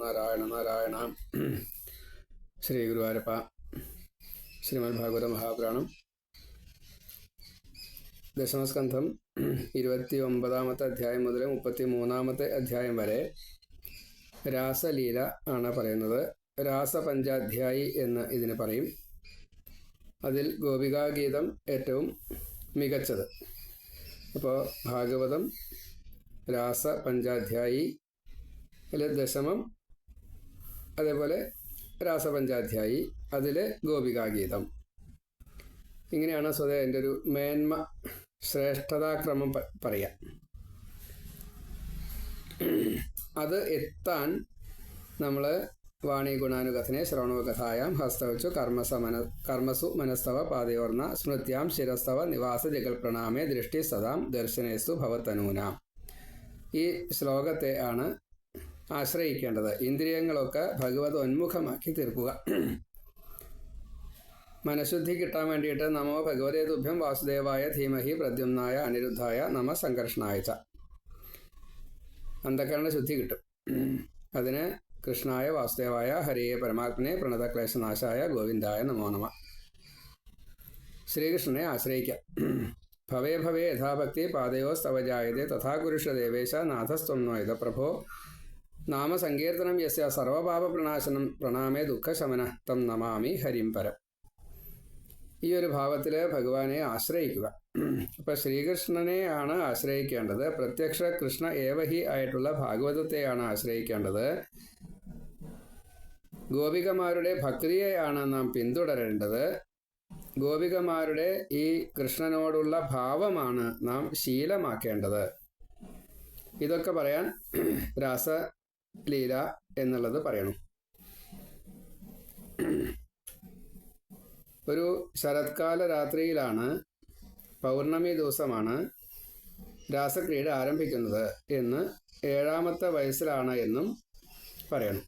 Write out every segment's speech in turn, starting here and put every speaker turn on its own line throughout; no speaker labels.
നാരായണ നാരായണ. ശ്രീ ഗുരുവായൂരപ്പ. ശ്രീമദ് ഭാഗവത മഹാപുരാണം ദശമസ്കന്ധം 29-ാമത്തെ അധ്യായം മുതൽ 33-ാമത്തെ അധ്യായം വരെ രാസലീല ആണ് പറയുന്നത്. രാസപഞ്ചാധ്യായി എന്ന് ഇതിന് പറയും. അതിൽ ഗോപികാഗീതം ഏറ്റവും മികച്ചത്. അപ്പോൾ ഭാഗവതം രാസപഞ്ചാധ്യായി ദശമം, അതേപോലെ രാസപഞ്ചാധ്യായി, അതിൽ ഗോപികാഗീതം. ഇങ്ങനെയാണ് സ്വതേ എൻ്റെ ഒരു മേന്മ, ശ്രേഷ്ഠതാക്രമം പറയാം. അത് എത്താൻ നമ്മൾ വാണി ഗുണാനുകഥനെ ശ്രവണോകഥായാം ഹസ്തവച്ചു കർമ്മസു മനസ്തവ പാതയോർന്ന സ്മൃത്യാം ശിരസ്തവ നിവാസ ജഗൽപ്രണാമേ ദൃഷ്ടി സദാം ദർശനേസ്തു ഭവതനൂനാം. ഈ ശ്ലോകത്തെ ആണ് ആശ്രയിക്കേണ്ടത്. ഇന്ദ്രിയങ്ങളൊക്കെ ഭഗവത് ഉന്മുഖമാക്കി തീർക്കുക. മനഃശുദ്ധി കിട്ടാൻ വേണ്ടിയിട്ട് നമോ ഭഗവതേ തുഭ്യം വാസുദേവായ ധീമഹി പ്രദ്യുമ്നായ അനിരുദ്ധായ നമ സംഘർഷണായ ച. അന്ധകരണ ശുദ്ധി കിട്ടും. അതിന് കൃഷ്ണായ വാസുദേവായ ഹരിയെ പരമാത്മനെ പ്രണതക്ലേശനാശായ ഗോവിന്ദായ നമോ നമ. ശ്രീകൃഷ്ണനെ ആശ്രയിക്കാം. ഭവേ ഭവേ യഥാഭക്തി പാദയോസ്തവ ജായതേ തഥാ കുരുഷ ദേവേശ നാഥസ്ത്വം നോയത പ്രഭോ നാമസങ്കീർത്തനം യസ്യ സർവപാപപ്രണാശനം പ്രണാമേ ദുഃഖശമന തം നമാമി ഹരിം പരം. ഈ ഒരു ഭാവത്തിൽ ഭഗവാനെ ആശ്രയിക്കുക. അപ്പം ശ്രീകൃഷ്ണനെയാണ് ആശ്രയിക്കേണ്ടത്. പ്രത്യക്ഷ കൃഷ്ണ ഏവഹി ആയിട്ടുള്ള ഭാഗവതത്തെയാണ് ആശ്രയിക്കേണ്ടത്. ഗോപികമാരുടെ ഭക്തിയെയാണ് നാം പിന്തുടരേണ്ടത്. ഗോപികമാരുടെ ഈ കൃഷ്ണനോടുള്ള ഭാവമാണ് നാം ശീലമാക്കേണ്ടത്. ഇതൊക്കെ പറയാൻ രാസലീല എന്നുള്ളത് പറയണം. ഒരു ശരത്കാല രാത്രിയിലാണ്, പൗർണമി ദിവസമാണ് രാസക്രീഡ ആരംഭിക്കുന്നത് എന്ന് 7ാമത്തെ വയസ്സിലാണ് എന്നും പറയണം.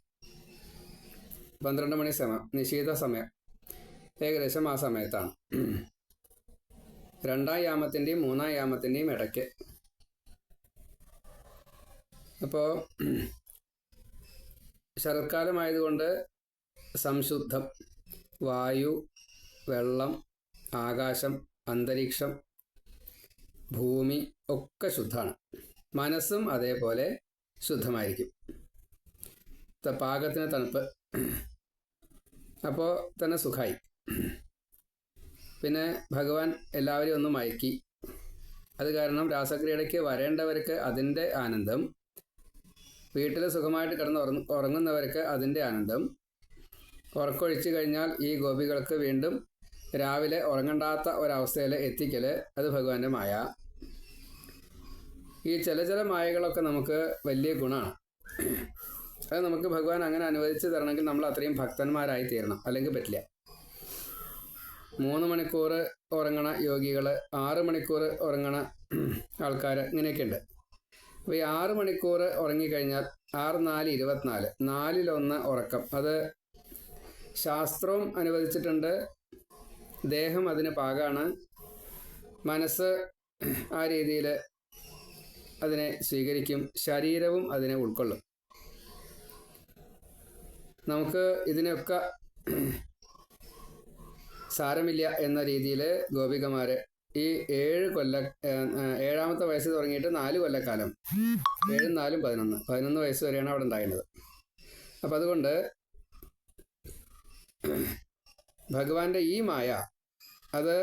12 മണി സമയം, നിശീത സമയം, ഏകദേശം ആ സമയത്താണ്. 2ാം യാമത്തിൻ്റെയും 3ാം യാമത്തിൻ്റെയും ഇടയ്ക്ക്. അപ്പോൾ ശരത്കാലമായതുകൊണ്ട് സംശുദ്ധം, വായു, വെള്ളം, ആകാശം, അന്തരീക്ഷം, ഭൂമി ഒക്കെ ശുദ്ധമാണ്. മനസ്സും അതേപോലെ ശുദ്ധമായിരിക്കും. പാകത്തിന് തണുപ്പ്, അപ്പോൾ തന്നെ സുഖമായി. പിന്നെ ഭഗവാൻ എല്ലാവരെയും ഒന്ന് മയക്കി. അത് കാരണം രാസക്രീഡയ്ക്ക് വരേണ്ടവർക്ക് അതിൻ്റെ ആനന്ദം, വീട്ടിൽ സുഖമായിട്ട് കിടന്ന് ഉറങ്ങുന്നവർക്ക് അതിൻ്റെ ആനന്ദം. ഉറക്കൊഴിച്ചു കഴിഞ്ഞാൽ ഈ ഗോപികൾക്ക് വീണ്ടും രാവിലെ ഉറങ്ങണ്ടാത്ത ഒരവസ്ഥയിൽ എത്തിക്കൽ, അത് ഭഗവാന്റെ മായ. ഈ ചില മായകളൊക്കെ നമുക്ക് വലിയ ഗുണമാണ്. അത് നമുക്ക് ഭഗവാൻ അങ്ങനെ അനുവദിച്ച് തരണമെങ്കിൽ നമ്മൾ അത്രയും ഭക്തന്മാരായി തീരണം, അല്ലെങ്കിൽ പറ്റില്ല. 3 മണിക്കൂർ ഉറങ്ങണ യോഗികൾ, 6 മണിക്കൂർ ഉറങ്ങണ ആൾക്കാർ, ഇങ്ങനെയൊക്കെ ഉണ്ട്. അപ്പോൾ ഈ 6 മണിക്കൂർ ഉറങ്ങിക്കഴിഞ്ഞാൽ 6, 4, 24, 4-1 ഉറക്കം. അത് ശാസ്ത്രവും അനുവദിച്ചിട്ടുണ്ട്. ദേഹം അതിന് പാകമാണ്. മനസ്സ് ആ രീതിയിൽ അതിനെ സ്വീകരിക്കും. ശരീരവും അതിനെ ഉൾക്കൊള്ളും. നമുക്ക് ഇതിനൊക്കെ സാരമില്ല എന്ന രീതിയിൽ ഗോപികമാർ ഈ 7ാമത്തെ വയസ്സ് തുടങ്ങിയിട്ട് 4 കൊല്ലക്കാലം, 7, 4, 11 വയസ്സ് വരെയാണ് അവിടെ ഉണ്ടായിരുന്നത്. അപ്പം അതുകൊണ്ട് ഭഗവാന്റെ ഈ മായ അത്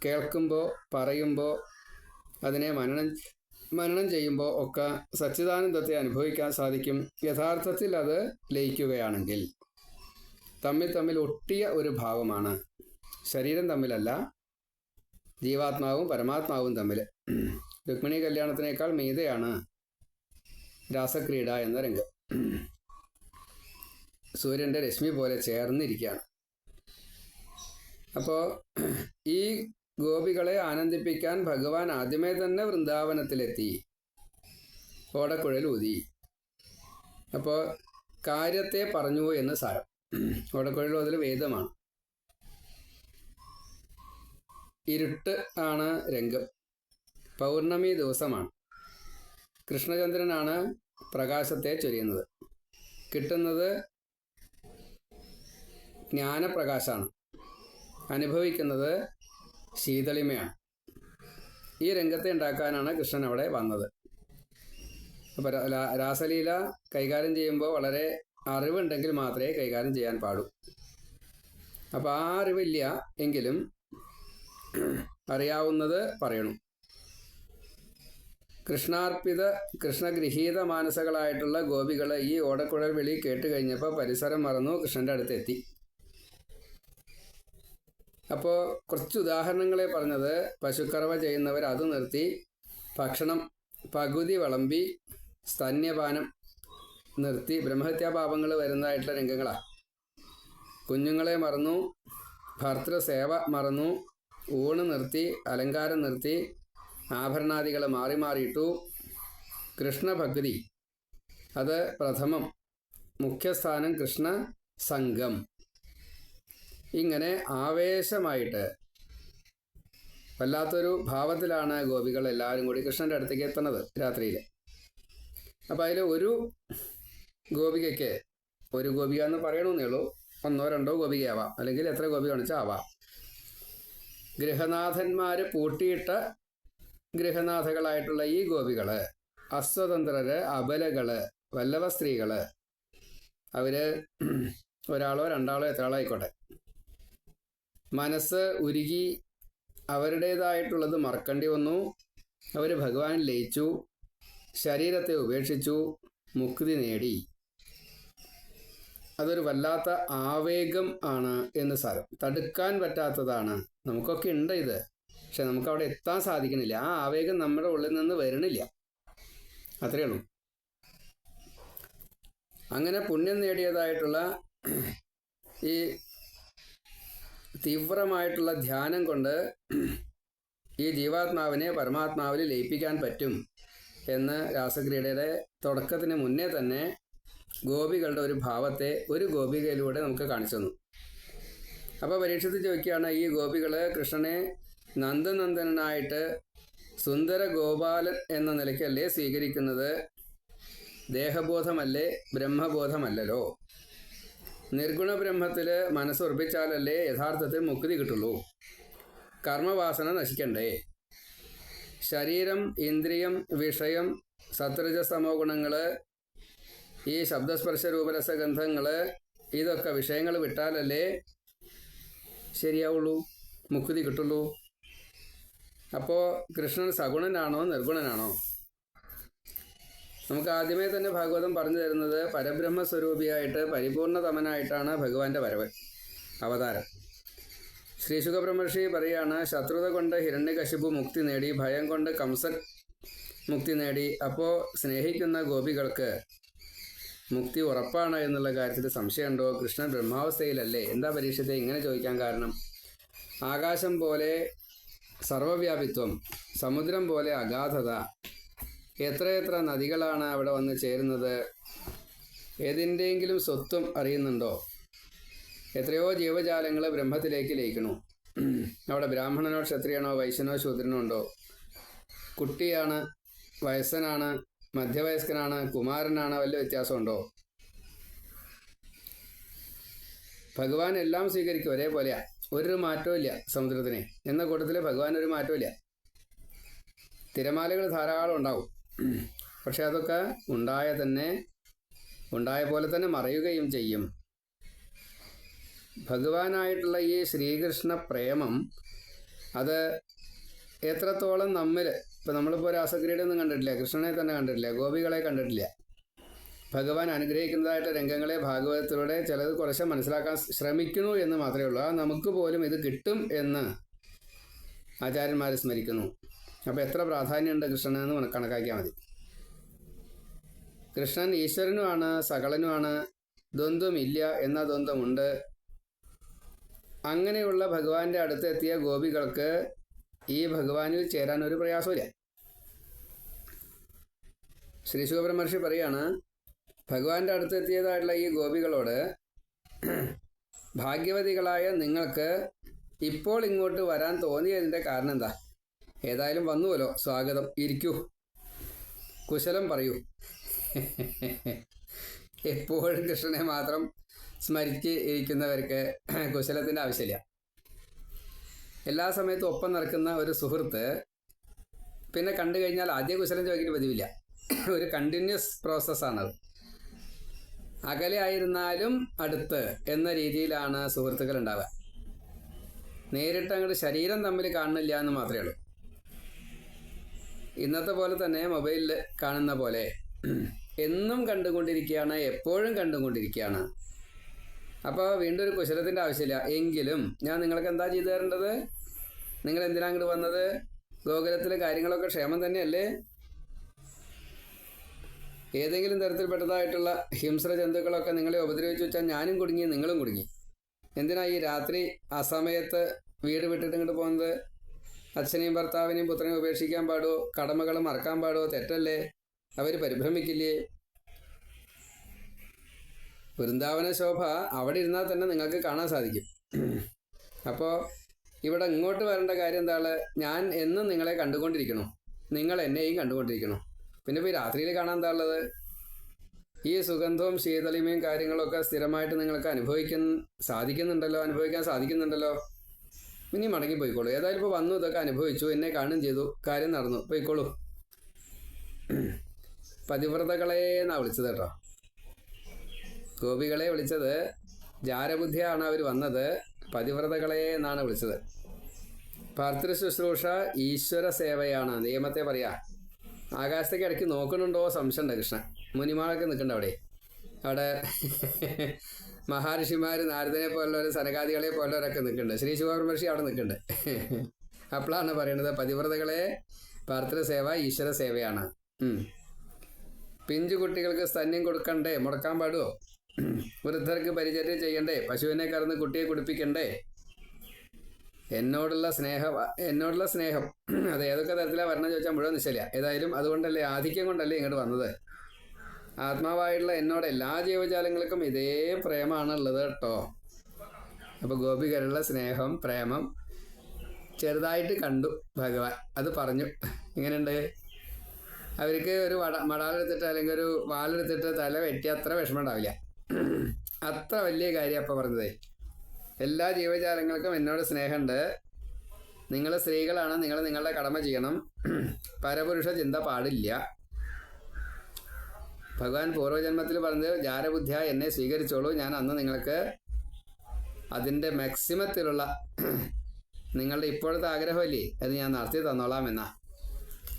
കേൾക്കുമ്പോൾ, പറയുമ്പോൾ, അതിനെ മനനം ചെയ്യുമ്പോൾ ഒക്കെ സച്ചിദാനന്ദത്തെ അനുഭവിക്കാൻ സാധിക്കും. യഥാർത്ഥത്തിൽ അത് ലയിക്കുകയാണെങ്കിൽ തമ്മിൽ ഒട്ടിയ ഒരു ഭാവമാണ്. ശരീരം തമ്മിലല്ല, ജീവാത്മാവും പരമാത്മാവും തമ്മിൽ. രുക്മിണി കല്യാണത്തിനേക്കാൾ മീതയാണ് രാസക്രീഡ എന്ന രംഗം. സൂര്യൻ്റെ രശ്മി പോലെ ചേർന്നിരിക്കുകയാണ്. അപ്പോൾ ഈ ഗോപികളെ ആനന്ദിപ്പിക്കാൻ ഭഗവാൻ ആദ്യമേ തന്നെ വൃന്ദാവനത്തിലെത്തി, ഓടക്കുഴൽ ഊതി. അപ്പോൾ കാര്യത്തെ പറഞ്ഞു എന്ന് സാരം. ഓടക്കുഴൽ ഊതൽ വേദമാണ്. ഇരുട്ട് ആണ് രംഗം. പൗർണമി ദിവസമാണ്. കൃഷ്ണചന്ദ്രനാണ് പ്രകാശത്തെ ചൊരിയുന്നത്. കിട്ടുന്നത് ജ്ഞാനപ്രകാശമാണ്, അനുഭവിക്കുന്നത് ശീതളിമയാണ്. ഈ രംഗത്തെ ഉണ്ടാക്കാനാണ് കൃഷ്ണൻ അവിടെ വന്നത്. അപ്പോൾ രാസലീല കൈകാര്യം ചെയ്യുമ്പോൾ വളരെ അറിവുണ്ടെങ്കിൽ മാത്രമേ കൈകാര്യം ചെയ്യാൻ പാടൂ. അപ്പോൾ ആ അറിവില്ല എങ്കിലും അറിയാവുന്നത് പറയണം. കൃഷ്ണഗൃഹീത മാനസകളായിട്ടുള്ള ഗോപികൾ ഈ ഓടക്കുഴൽ വിളി കേട്ട് കഴിഞ്ഞപ്പോൾ പരിസരം മറന്നു കൃഷ്ണൻ്റെ അടുത്ത് എത്തി. അപ്പോൾ കുറച്ച് ഉദാഹരണങ്ങളെ പറഞ്ഞത്. പശുക്കറവ ചെയ്യുന്നവർ അത് നിർത്തി ഭക്ഷണം പകുതി വിളമ്പി സ്തന്യപാനം നിർത്തി ബ്രഹ്മഹത്യാപാപങ്ങൾ വരുന്നതായിട്ടുള്ള രംഗങ്ങളാണ്. കുഞ്ഞുങ്ങളെ മറന്നു, ഭർത്തൃസേവ മറന്നു, ഊണ് നിർത്തി, അലങ്കാരം നിർത്തി, ആഭരണാദികൾ മാറി മാറിയിട്ടു. കൃഷ്ണഭക്തി അത് പ്രഥമം, മുഖ്യസ്ഥാനം കൃഷ്ണ സംഘം. ഇങ്ങനെ ആവേശമായിട്ട് വല്ലാത്തൊരു ഭാവത്തിലാണ് ഗോപികൾ എല്ലാവരും കൂടി കൃഷ്ണൻ്റെ അടുത്തേക്ക് എത്തുന്നത് രാത്രിയിൽ. അപ്പം അതിൽ ഒരു ഗോപികയ്ക്ക്, ഒരു ഗോപിക എന്ന് പറയണമെന്നേ ഉള്ളൂ, 1 or 2 ഗോപികയാവാം, അല്ലെങ്കിൽ എത്ര ഗോപിക കാണിച്ചാൽ ആവാം. ഗൃഹനാഥന്മാർ പൂട്ടിയിട്ട ഗൃഹനാഥകളായിട്ടുള്ള ഈ ഗോപികൾ അസ്വതന്ത്രര്, അബലകള്, വല്ലഭ സ്ത്രീകള്, അവർ ഒരാളോ 2 ആളോ എത്ര ആളോ ആയിക്കോട്ടെ, മനസ്സ് ഉരുകി അവരുടേതായിട്ടുള്ളത് മറക്കേണ്ടി വന്നു. അവർ ഭഗവാൻ ലയിച്ചു, ശരീരത്തെ ഉപേക്ഷിച്ചു, മുക്തി നേടി. അതൊരു വല്ലാത്ത ആവേഗം ആണ് എന്ന് സാരം, തടുക്കാൻ പറ്റാത്തതാണ്. നമുക്കൊക്കെ ഉണ്ട് ഇത്, പക്ഷെ നമുക്ക് അവിടെ എത്താൻ സാധിക്കണില്ല. ആ ആവേഗം നമ്മുടെ ഉള്ളിൽ നിന്ന് വരണില്ല, അത്രയേ ഉള്ളൂ. അങ്ങനെ പുണ്യം നേടിയതായിട്ടുള്ള ഈ തീവ്രമായിട്ടുള്ള ധ്യാനം കൊണ്ട് ഈ ജീവാത്മാവിനെ പരമാത്മാവിൽ ലയിപ്പിക്കാൻ പറ്റും എന്ന് രാസക്രീഡയുടെ തുടക്കത്തിന് മുന്നേ തന്നെ ഗോപികളുടെ ഒരു ഭാവത്തെ ഒരു ഗോപികയിലൂടെ നമുക്ക് കാണിച്ചു തന്നു. അപ്പോൾ പരീക്ഷത്തിൽ ചോദിക്കുകയാണ്, ഈ ഗോപികൾ കൃഷ്ണനെ നന്ദനന്ദനായിട്ട് സുന്ദര ഗോപാലൻ എന്ന നിലയ്ക്കല്ലേ സ്വീകരിക്കുന്നത്? ദേഹബോധമല്ലേ, ബ്രഹ്മബോധമല്ലല്ലോ. നിർഗുണ ബ്രഹ്മത്തിൽ മനസ്സുറപ്പിച്ചാലല്ലേ യഥാർത്ഥത്തിൽ മുക്തി കിട്ടുള്ളൂ. കർമ്മവാസന നശിക്കണ്ടേ? ശരീരം, ഇന്ദ്രിയം, വിഷയം, സത്വരജസ്തമോ ഗുണങ്ങൾ, ഈ ശബ്ദസ്പർശ രൂപരസഗന്ധങ്ങൾ, ഇതൊക്കെ വിഷയങ്ങൾ വിട്ടാലല്ലേ ശരിയാവുള്ളൂ, മുക്തി കിട്ടുള്ളൂ. അപ്പോൾ കൃഷ്ണൻ സഗുണനാണോ നിർഗുണനാണോ? നമുക്ക് ആദ്യമേ തന്നെ ഭാഗവതം പറഞ്ഞു തരുന്നത് പരബ്രഹ്മസ്വരൂപിയായിട്ട് പരിപൂർണതമനായിട്ടാണ് ഭഗവാന്റെ വരവ്, അവതാരം. ശ്രീ ശുകബ്രഹ്മർഷി പറയാണ്, ശത്രുത കൊണ്ട് ഹിരണ്യകശിപു മുക്തി നേടി, ഭയം കൊണ്ട് കംസൻ മുക്തി നേടി. അപ്പോൾ സ്നേഹിക്കുന്ന ഗോപികൾക്ക് മുക്തി ഉറപ്പാണ് എന്നുള്ള കാര്യത്തിൽ സംശയമുണ്ടോ? കൃഷ്ണൻ ബ്രഹ്മാവസ്ഥയിലല്ലേ? എന്താ പരീക്ഷത്തെ ഇങ്ങനെ ചോദിക്കാൻ കാരണം? ആകാശം പോലെ സർവവ്യാപിത്വം, സമുദ്രം പോലെ അഗാധത, എത്രയെത്ര നദികളാണ് അവിടെ വന്ന് ചേരുന്നത്. ഏതിൻ്റെയെങ്കിലും സ്വത്വം അറിയുന്നുണ്ടോ? എത്രയോ ജീവജാലങ്ങൾ ബ്രഹ്മത്തിലേക്ക് ലയിക്കണു. അവിടെ ബ്രാഹ്മണനോ ക്ഷത്രിയനോ വൈശ്യനോ ശൂദ്രനോ ഉണ്ടോ? കുട്ടിയാണ്, വയസ്സനാണ്, മധ്യവയസ്കനാണ്, കുമാരനാണ്, വല്ല വ്യത്യാസമുണ്ടോ? ഭഗവാൻ എല്ലാം സ്വീകരിക്കും, ഒരേപോലെയാണ്, ഒരു മാറ്റവും ഇല്ല സമുദ്രത്തിന്. എന്ന കൂട്ടത്തിൽ ഭഗവാൻ ഒരു മാറ്റവും ഇല്ല. തിരമാലകൾ ധാരാളം ഉണ്ടാവും, പക്ഷെ അതൊക്കെ ഉണ്ടായ പോലെ തന്നെ മറയുകയും ചെയ്യും. ഭഗവാനായിട്ടുള്ള ഈ ശ്രീകൃഷ്ണ പ്രേമം അത് എത്രത്തോളം നമ്മിൽ, ഇപ്പം നമ്മളിപ്പോൾ രാസക്രീഡയൊന്നും കണ്ടിട്ടില്ല, കൃഷ്ണനെ തന്നെ കണ്ടിട്ടില്ല, ഗോപികളെ കണ്ടിട്ടില്ല. ഭഗവാൻ അനുഗ്രഹിക്കുന്നതായിട്ട് രംഗങ്ങളെ ഭാഗവതത്തിലൂടെ ചിലത് കുറച്ച് മനസ്സിലാക്കാൻ ശ്രമിക്കുന്നു എന്ന് മാത്രമേ ഉള്ളൂ. ആ നമുക്ക് പോലും ഇത് കിട്ടും എന്ന് ആചാര്യന്മാർ സ്മരിക്കുന്നു. അപ്പോൾ എത്ര പ്രാധാന്യമുണ്ട് കൃഷ്ണനെന്ന് കണക്കാക്കിയാൽ മതി. കൃഷ്ണൻ ഈശ്വരനുമാണ്, സകലനുമാണ്, ദ്വന്ദ്വമില്ല എന്ന ദ്വന്ദ്വമുണ്ട്. അങ്ങനെയുള്ള ഭഗവാന്റെ അടുത്തെത്തിയ ഗോപികൾക്ക് ഈ ഭഗവാനിൽ ചേരാൻ ഒരു പ്രയാസമില്ല. ശ്രീ ശുകബ്രഹ്മർഷി പറയാണ്, ഭഗവാന്റെ അടുത്തെത്തിയതായിട്ടുള്ള ഈ ഗോപികളോട് ഭാഗ്യവതികളായ നിങ്ങൾക്ക് ഇപ്പോൾ ഇങ്ങോട്ട് വരാൻ തോന്നിയതിൻ്റെ കാരണം എന്താ? ഏതായാലും വന്നുവല്ലോ, സ്വാഗതം, ഇരിക്കൂ, കുശലം പറയൂ. എപ്പോഴും കൃഷ്ണനെ മാത്രം സ്മരിച്ച് ഇരിക്കുന്നവർക്ക് കുശലത്തിൻ്റെ ആവശ്യമില്ല. എല്ലാ സമയത്തും ഒപ്പം നടക്കുന്ന ഒരു സുഹൃത്ത് പിന്നെ കണ്ടു കഴിഞ്ഞാൽ ആദ്യം കുശലം ചോദിക്കേണ്ട പതിവില്ല. ഒരു കണ്ടിന്യൂസ് പ്രോസസ്സാണത്. അകലെ ആയിരുന്നാലും അടുത്ത് എന്ന രീതിയിലാണ് സുഹൃത്തുക്കൾ ഉണ്ടാവുക. നേരിട്ട് അങ്ങോട്ട് ശരീരം തമ്മിൽ കാണുന്നില്ല എന്ന് മാത്രമേ ഉള്ളൂ. ഇന്നത്തെ പോലെ തന്നെ മൊബൈലിൽ കാണുന്ന പോലെ എന്നും കണ്ടുകൊണ്ടിരിക്കുകയാണ്, എപ്പോഴും കണ്ടുകൊണ്ടിരിക്കുകയാണ്. അപ്പോൾ വീണ്ടും ഒരു കുശലത്തിൻ്റെ ആവശ്യമില്ല. എങ്കിലും ഞാൻ നിങ്ങൾക്ക് എന്താ ചെയ്തു തരേണ്ടത്? നിങ്ങൾ എന്തിനാ അങ്ങോട്ട് വന്നത്? ഗോകുലത്തിലെ കാര്യങ്ങളൊക്കെ ക്ഷേമം തന്നെയല്ലേ? ഏതെങ്കിലും തരത്തിൽപ്പെട്ടതായിട്ടുള്ള ഹിംസ്ര ജന്തുക്കളൊക്കെ നിങ്ങളെ ഉപദ്രവിച്ചു വെച്ചാൽ ഞാനും കുടുങ്ങി, നിങ്ങളും കുടുങ്ങി. എന്തിനാ ഈ രാത്രി അസമയത്ത് വീട് വിട്ടിട്ട് ഇങ്ങോട്ട് പോകുന്നത്? അച്ഛനെയും ഭർത്താവിനെയും പുത്രനെയും ഉപേക്ഷിക്കാൻ പാടുമോ? കടമകൾ മറക്കാൻ പാടുമോ? തെറ്റല്ലേ? അവർ പരിഭ്രമിക്കില്ലേ? വൃന്ദാവന ശോഭ അവിടെ ഇരുന്നാൽ തന്നെ നിങ്ങൾക്ക് കാണാൻ സാധിക്കും. അപ്പോൾ ഇവിടെ ഇങ്ങോട്ട് വരേണ്ട കാര്യം എന്താണ്? ഞാൻ എന്നും നിങ്ങളെ കണ്ടുകൊണ്ടിരിക്കണം, നിങ്ങൾ എന്നെയും കണ്ടുകൊണ്ടിരിക്കണം. പിന്നെ ഇപ്പോൾ രാത്രിയിൽ കാണാൻ എന്താ ഉള്ളത്? ഈ സുഗന്ധവും ശീതളിമയും കാര്യങ്ങളൊക്കെ സ്ഥിരമായിട്ട് നിങ്ങൾക്ക് അനുഭവിക്കാൻ സാധിക്കുന്നുണ്ടല്ലോ. ഇനി മടങ്ങി പോയിക്കോളൂ. ഏതായാലും ഇപ്പോൾ വന്നു, ഇതൊക്കെ അനുഭവിച്ചു, എന്നെ കാണുകയും ചെയ്തു, കാര്യം നടന്നു, പോയിക്കോളൂ. പതിവ്രതകളെ എന്നാണ് വിളിച്ചത് കേട്ടോ. ഗോപികളെ വിളിച്ചത് ജാരബുദ്ധിയാണ് അവർ വന്നത്. പതിവ്രതകളെ എന്നാണ് വിളിച്ചത്. ഭർത്തൃ ശുശ്രൂഷ ഈശ്വര സേവയാണ്. നിയമത്തെ പറയാ. ആകാശത്തേക്ക് ഇടയ്ക്ക് നോക്കണുണ്ടോ സംശയമുണ്ട് കൃഷ്ണൻ. മുനിമാളൊക്കെ നിൽക്കണ്ട അവിടെ മഹാഋഷിമാർ, നാരദനെ പോലുള്ളവർ, സനകാദികളെ പോലുള്ളവരൊക്കെ നിൽക്കുന്നുണ്ട്. ശ്രീ ശിവകുമാർ മഹർഷി അവിടെ നിൽക്കുന്നുണ്ട്. അപ്പോഴാണ് പറയണത് പതിവ്രതകളെ ഭർത്തൃ സേവ ഈശ്വര സേവയാണ്. പിഞ്ചു കുട്ടികൾക്ക് സ്തന്യം കൊടുക്കണ്ടേ? മുടക്കാൻ പാടുമോ? വൃദ്ധർക്ക് പരിചര്യ ചെയ്യണ്ടേ? പശുവിനെ കറന്ന് കുട്ടിയെ കുടിപ്പിക്കണ്ടേ? എന്നോടുള്ള സ്നേഹം അത് ഏതൊക്കെ തരത്തിലാണ് വരണം ചോദിച്ചാൽ മുഴുവൻ നിശ്ചയില്ല. ഏതായാലും അതുകൊണ്ടല്ലേ, ആധിക്യം കൊണ്ടല്ലേ ഇങ്ങോട്ട് വന്നത്. ആത്മാവായിട്ടുള്ള എന്നോട് എല്ലാ ജീവജാലങ്ങൾക്കും ഇതേ പ്രേമാണ് ഉള്ളത് കേട്ടോ. അപ്പോൾ ഗോപികരുള്ള സ്നേഹം, പ്രേമം ചെറുതായിട്ട് കണ്ടു ഭഗവാൻ. അത് പറഞ്ഞു. ഇങ്ങനെയുണ്ട്. അവർക്ക് ഒരു മടാലെടുത്തിട്ട് അല്ലെങ്കിൽ ഒരു വാലെടുത്തിട്ട് തല വെട്ടി അത്ര വിഷമം ഉണ്ടാവില്ല. അത്ര വലിയ കാര്യം അപ്പം പറഞ്ഞതേ. എല്ലാ ജീവജാലങ്ങൾക്കും എന്നോട് സ്നേഹമുണ്ട്. നിങ്ങൾ സ്ത്രീകളാണ്, നിങ്ങൾ നിങ്ങളുടെ കടമ ചെയ്യണം. പരപുരുഷ ചിന്ത പാടില്ല. ഭഗവാൻ പൂർവ്വജന്മത്തിൽ പറഞ്ഞത് ജാരബുദ്ധിയ എന്നെ സ്വീകരിച്ചോളൂ, ഞാൻ അന്ന് നിങ്ങൾക്ക് അതിൻ്റെ മാക്സിമത്തിലുള്ള നിങ്ങളുടെ ഇപ്പോഴത്തെ ആഗ്രഹമല്ലേ അത് ഞാൻ നടത്തി തന്നോളാം എന്നാ.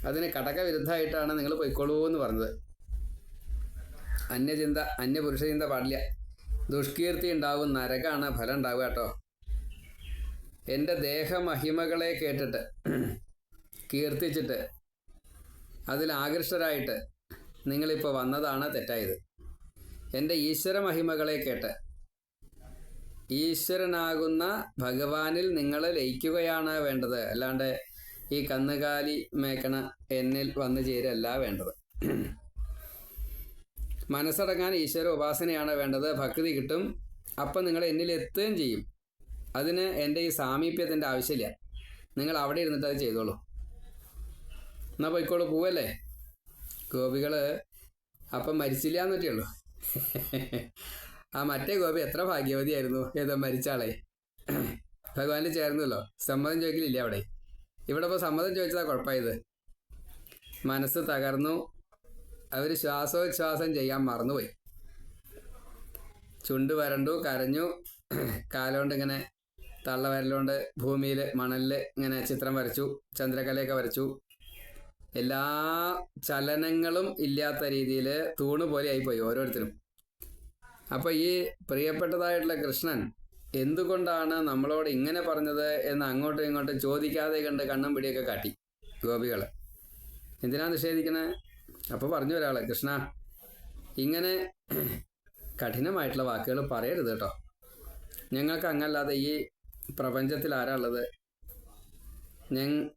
അതിന് കടകവിരുദ്ധമായിട്ടാണ് നിങ്ങൾ പൊയ്ക്കോളൂ എന്ന് പറഞ്ഞത്. അന്യപുരുഷ ചിന്ത പാടില്ല. ദുഷ്കീർത്തി ഉണ്ടാവും, നരകാണ് ഫലം ഉണ്ടാവുക കേട്ടോ. എൻ്റെ ദേഹമഹിമകളെ കേട്ടിട്ട് കീർത്തിച്ചിട്ട് അതിൽ ആകൃഷ്ടരായിട്ട് നിങ്ങളിപ്പോൾ വന്നതാണ് തെറ്റായത്. എൻ്റെ ഈശ്വര മഹിമകളെ കേട്ട് ഈശ്വരനാകുന്ന ഭഗവാനിൽ നിങ്ങൾ ലയിക്കുകയാണ് വേണ്ടത്. അല്ലാണ്ട് ഈ കന്നുകാലി മേക്കണ എന്നിൽ വന്നു ചേരല്ല വേണ്ടത്. മനസ്സടങ്ങാൻ ഈശ്വര ഉപാസനയാണ് വേണ്ടത്. ഭക്തി കിട്ടും. അപ്പം നിങ്ങൾ എന്നിൽ എത്തുകയും ചെയ്യും. അതിന് എൻ്റെ ഈ സാമീപ്യത്തിൻ്റെ ആവശ്യമില്ല. നിങ്ങൾ അവിടെ ഇരുന്നിട്ട് അത് ചെയ്തോളൂ. എന്നാൽ പോയിക്കോളൂ, പോവല്ലേ. ഗോപികൾ അപ്പം മരിച്ചില്ല എന്നൊക്കെ ഉള്ളൂ. ആ മറ്റേ ഗോപി എത്ര ഭാഗ്യവതിയായിരുന്നു, ഏതോ മരിച്ചാളെ ഭഗവാന് ചേർന്നല്ലോ. സമ്മതം ചോദിക്കലില്ല അവിടെ. ഇവിടെ ഇപ്പോൾ സമ്മതം ചോദിച്ചതാ കുഴപ്പമായത്. മനസ്സ് തകർന്നു. അവർ ശ്വാസോച്ഛ്വാസം ചെയ്യാൻ മറന്നുപോയി. ചുണ്ട് വരണ്ടു, കരഞ്ഞു. കാലുകൊണ്ട് ഇങ്ങനെ തള്ളവരലുകൊണ്ട് ഭൂമിയിൽ മണലിൽ ഇങ്ങനെ ചിത്രം വരച്ചു, ചന്ദ്രകലയൊക്കെ വരച്ചു. എല്ലാ ചലനങ്ങളും ഇല്ലാത്ത രീതിയിൽ തൂണ് പോലെ ആയിപ്പോയി ഓരോരുത്തരും. അപ്പോൾ ഈ പ്രിയപ്പെട്ടതായിട്ടുള്ള കൃഷ്ണൻ എന്തുകൊണ്ടാണ് നമ്മളോട് ഇങ്ങനെ പറഞ്ഞത് എന്ന് അങ്ങോട്ടും ഇങ്ങോട്ടും ചോദിക്കാതെ കണ്ട് കണ്ണും പിടിയൊക്കെ കാട്ടി ഗോപികൾ. എന്തിനാ നിഷേധിക്കണേ? അപ്പോൾ പറഞ്ഞു ഒരാൾ, കൃഷ്ണ ഇങ്ങനെ കഠിനമായിട്ടുള്ള വാക്കുകൾ പറയരുത് കേട്ടോ. ഞങ്ങൾക്ക് അങ്ങല്ലാതെ ഈ പ്രപഞ്ചത്തിൽ ആരാ ഉള്ളത്?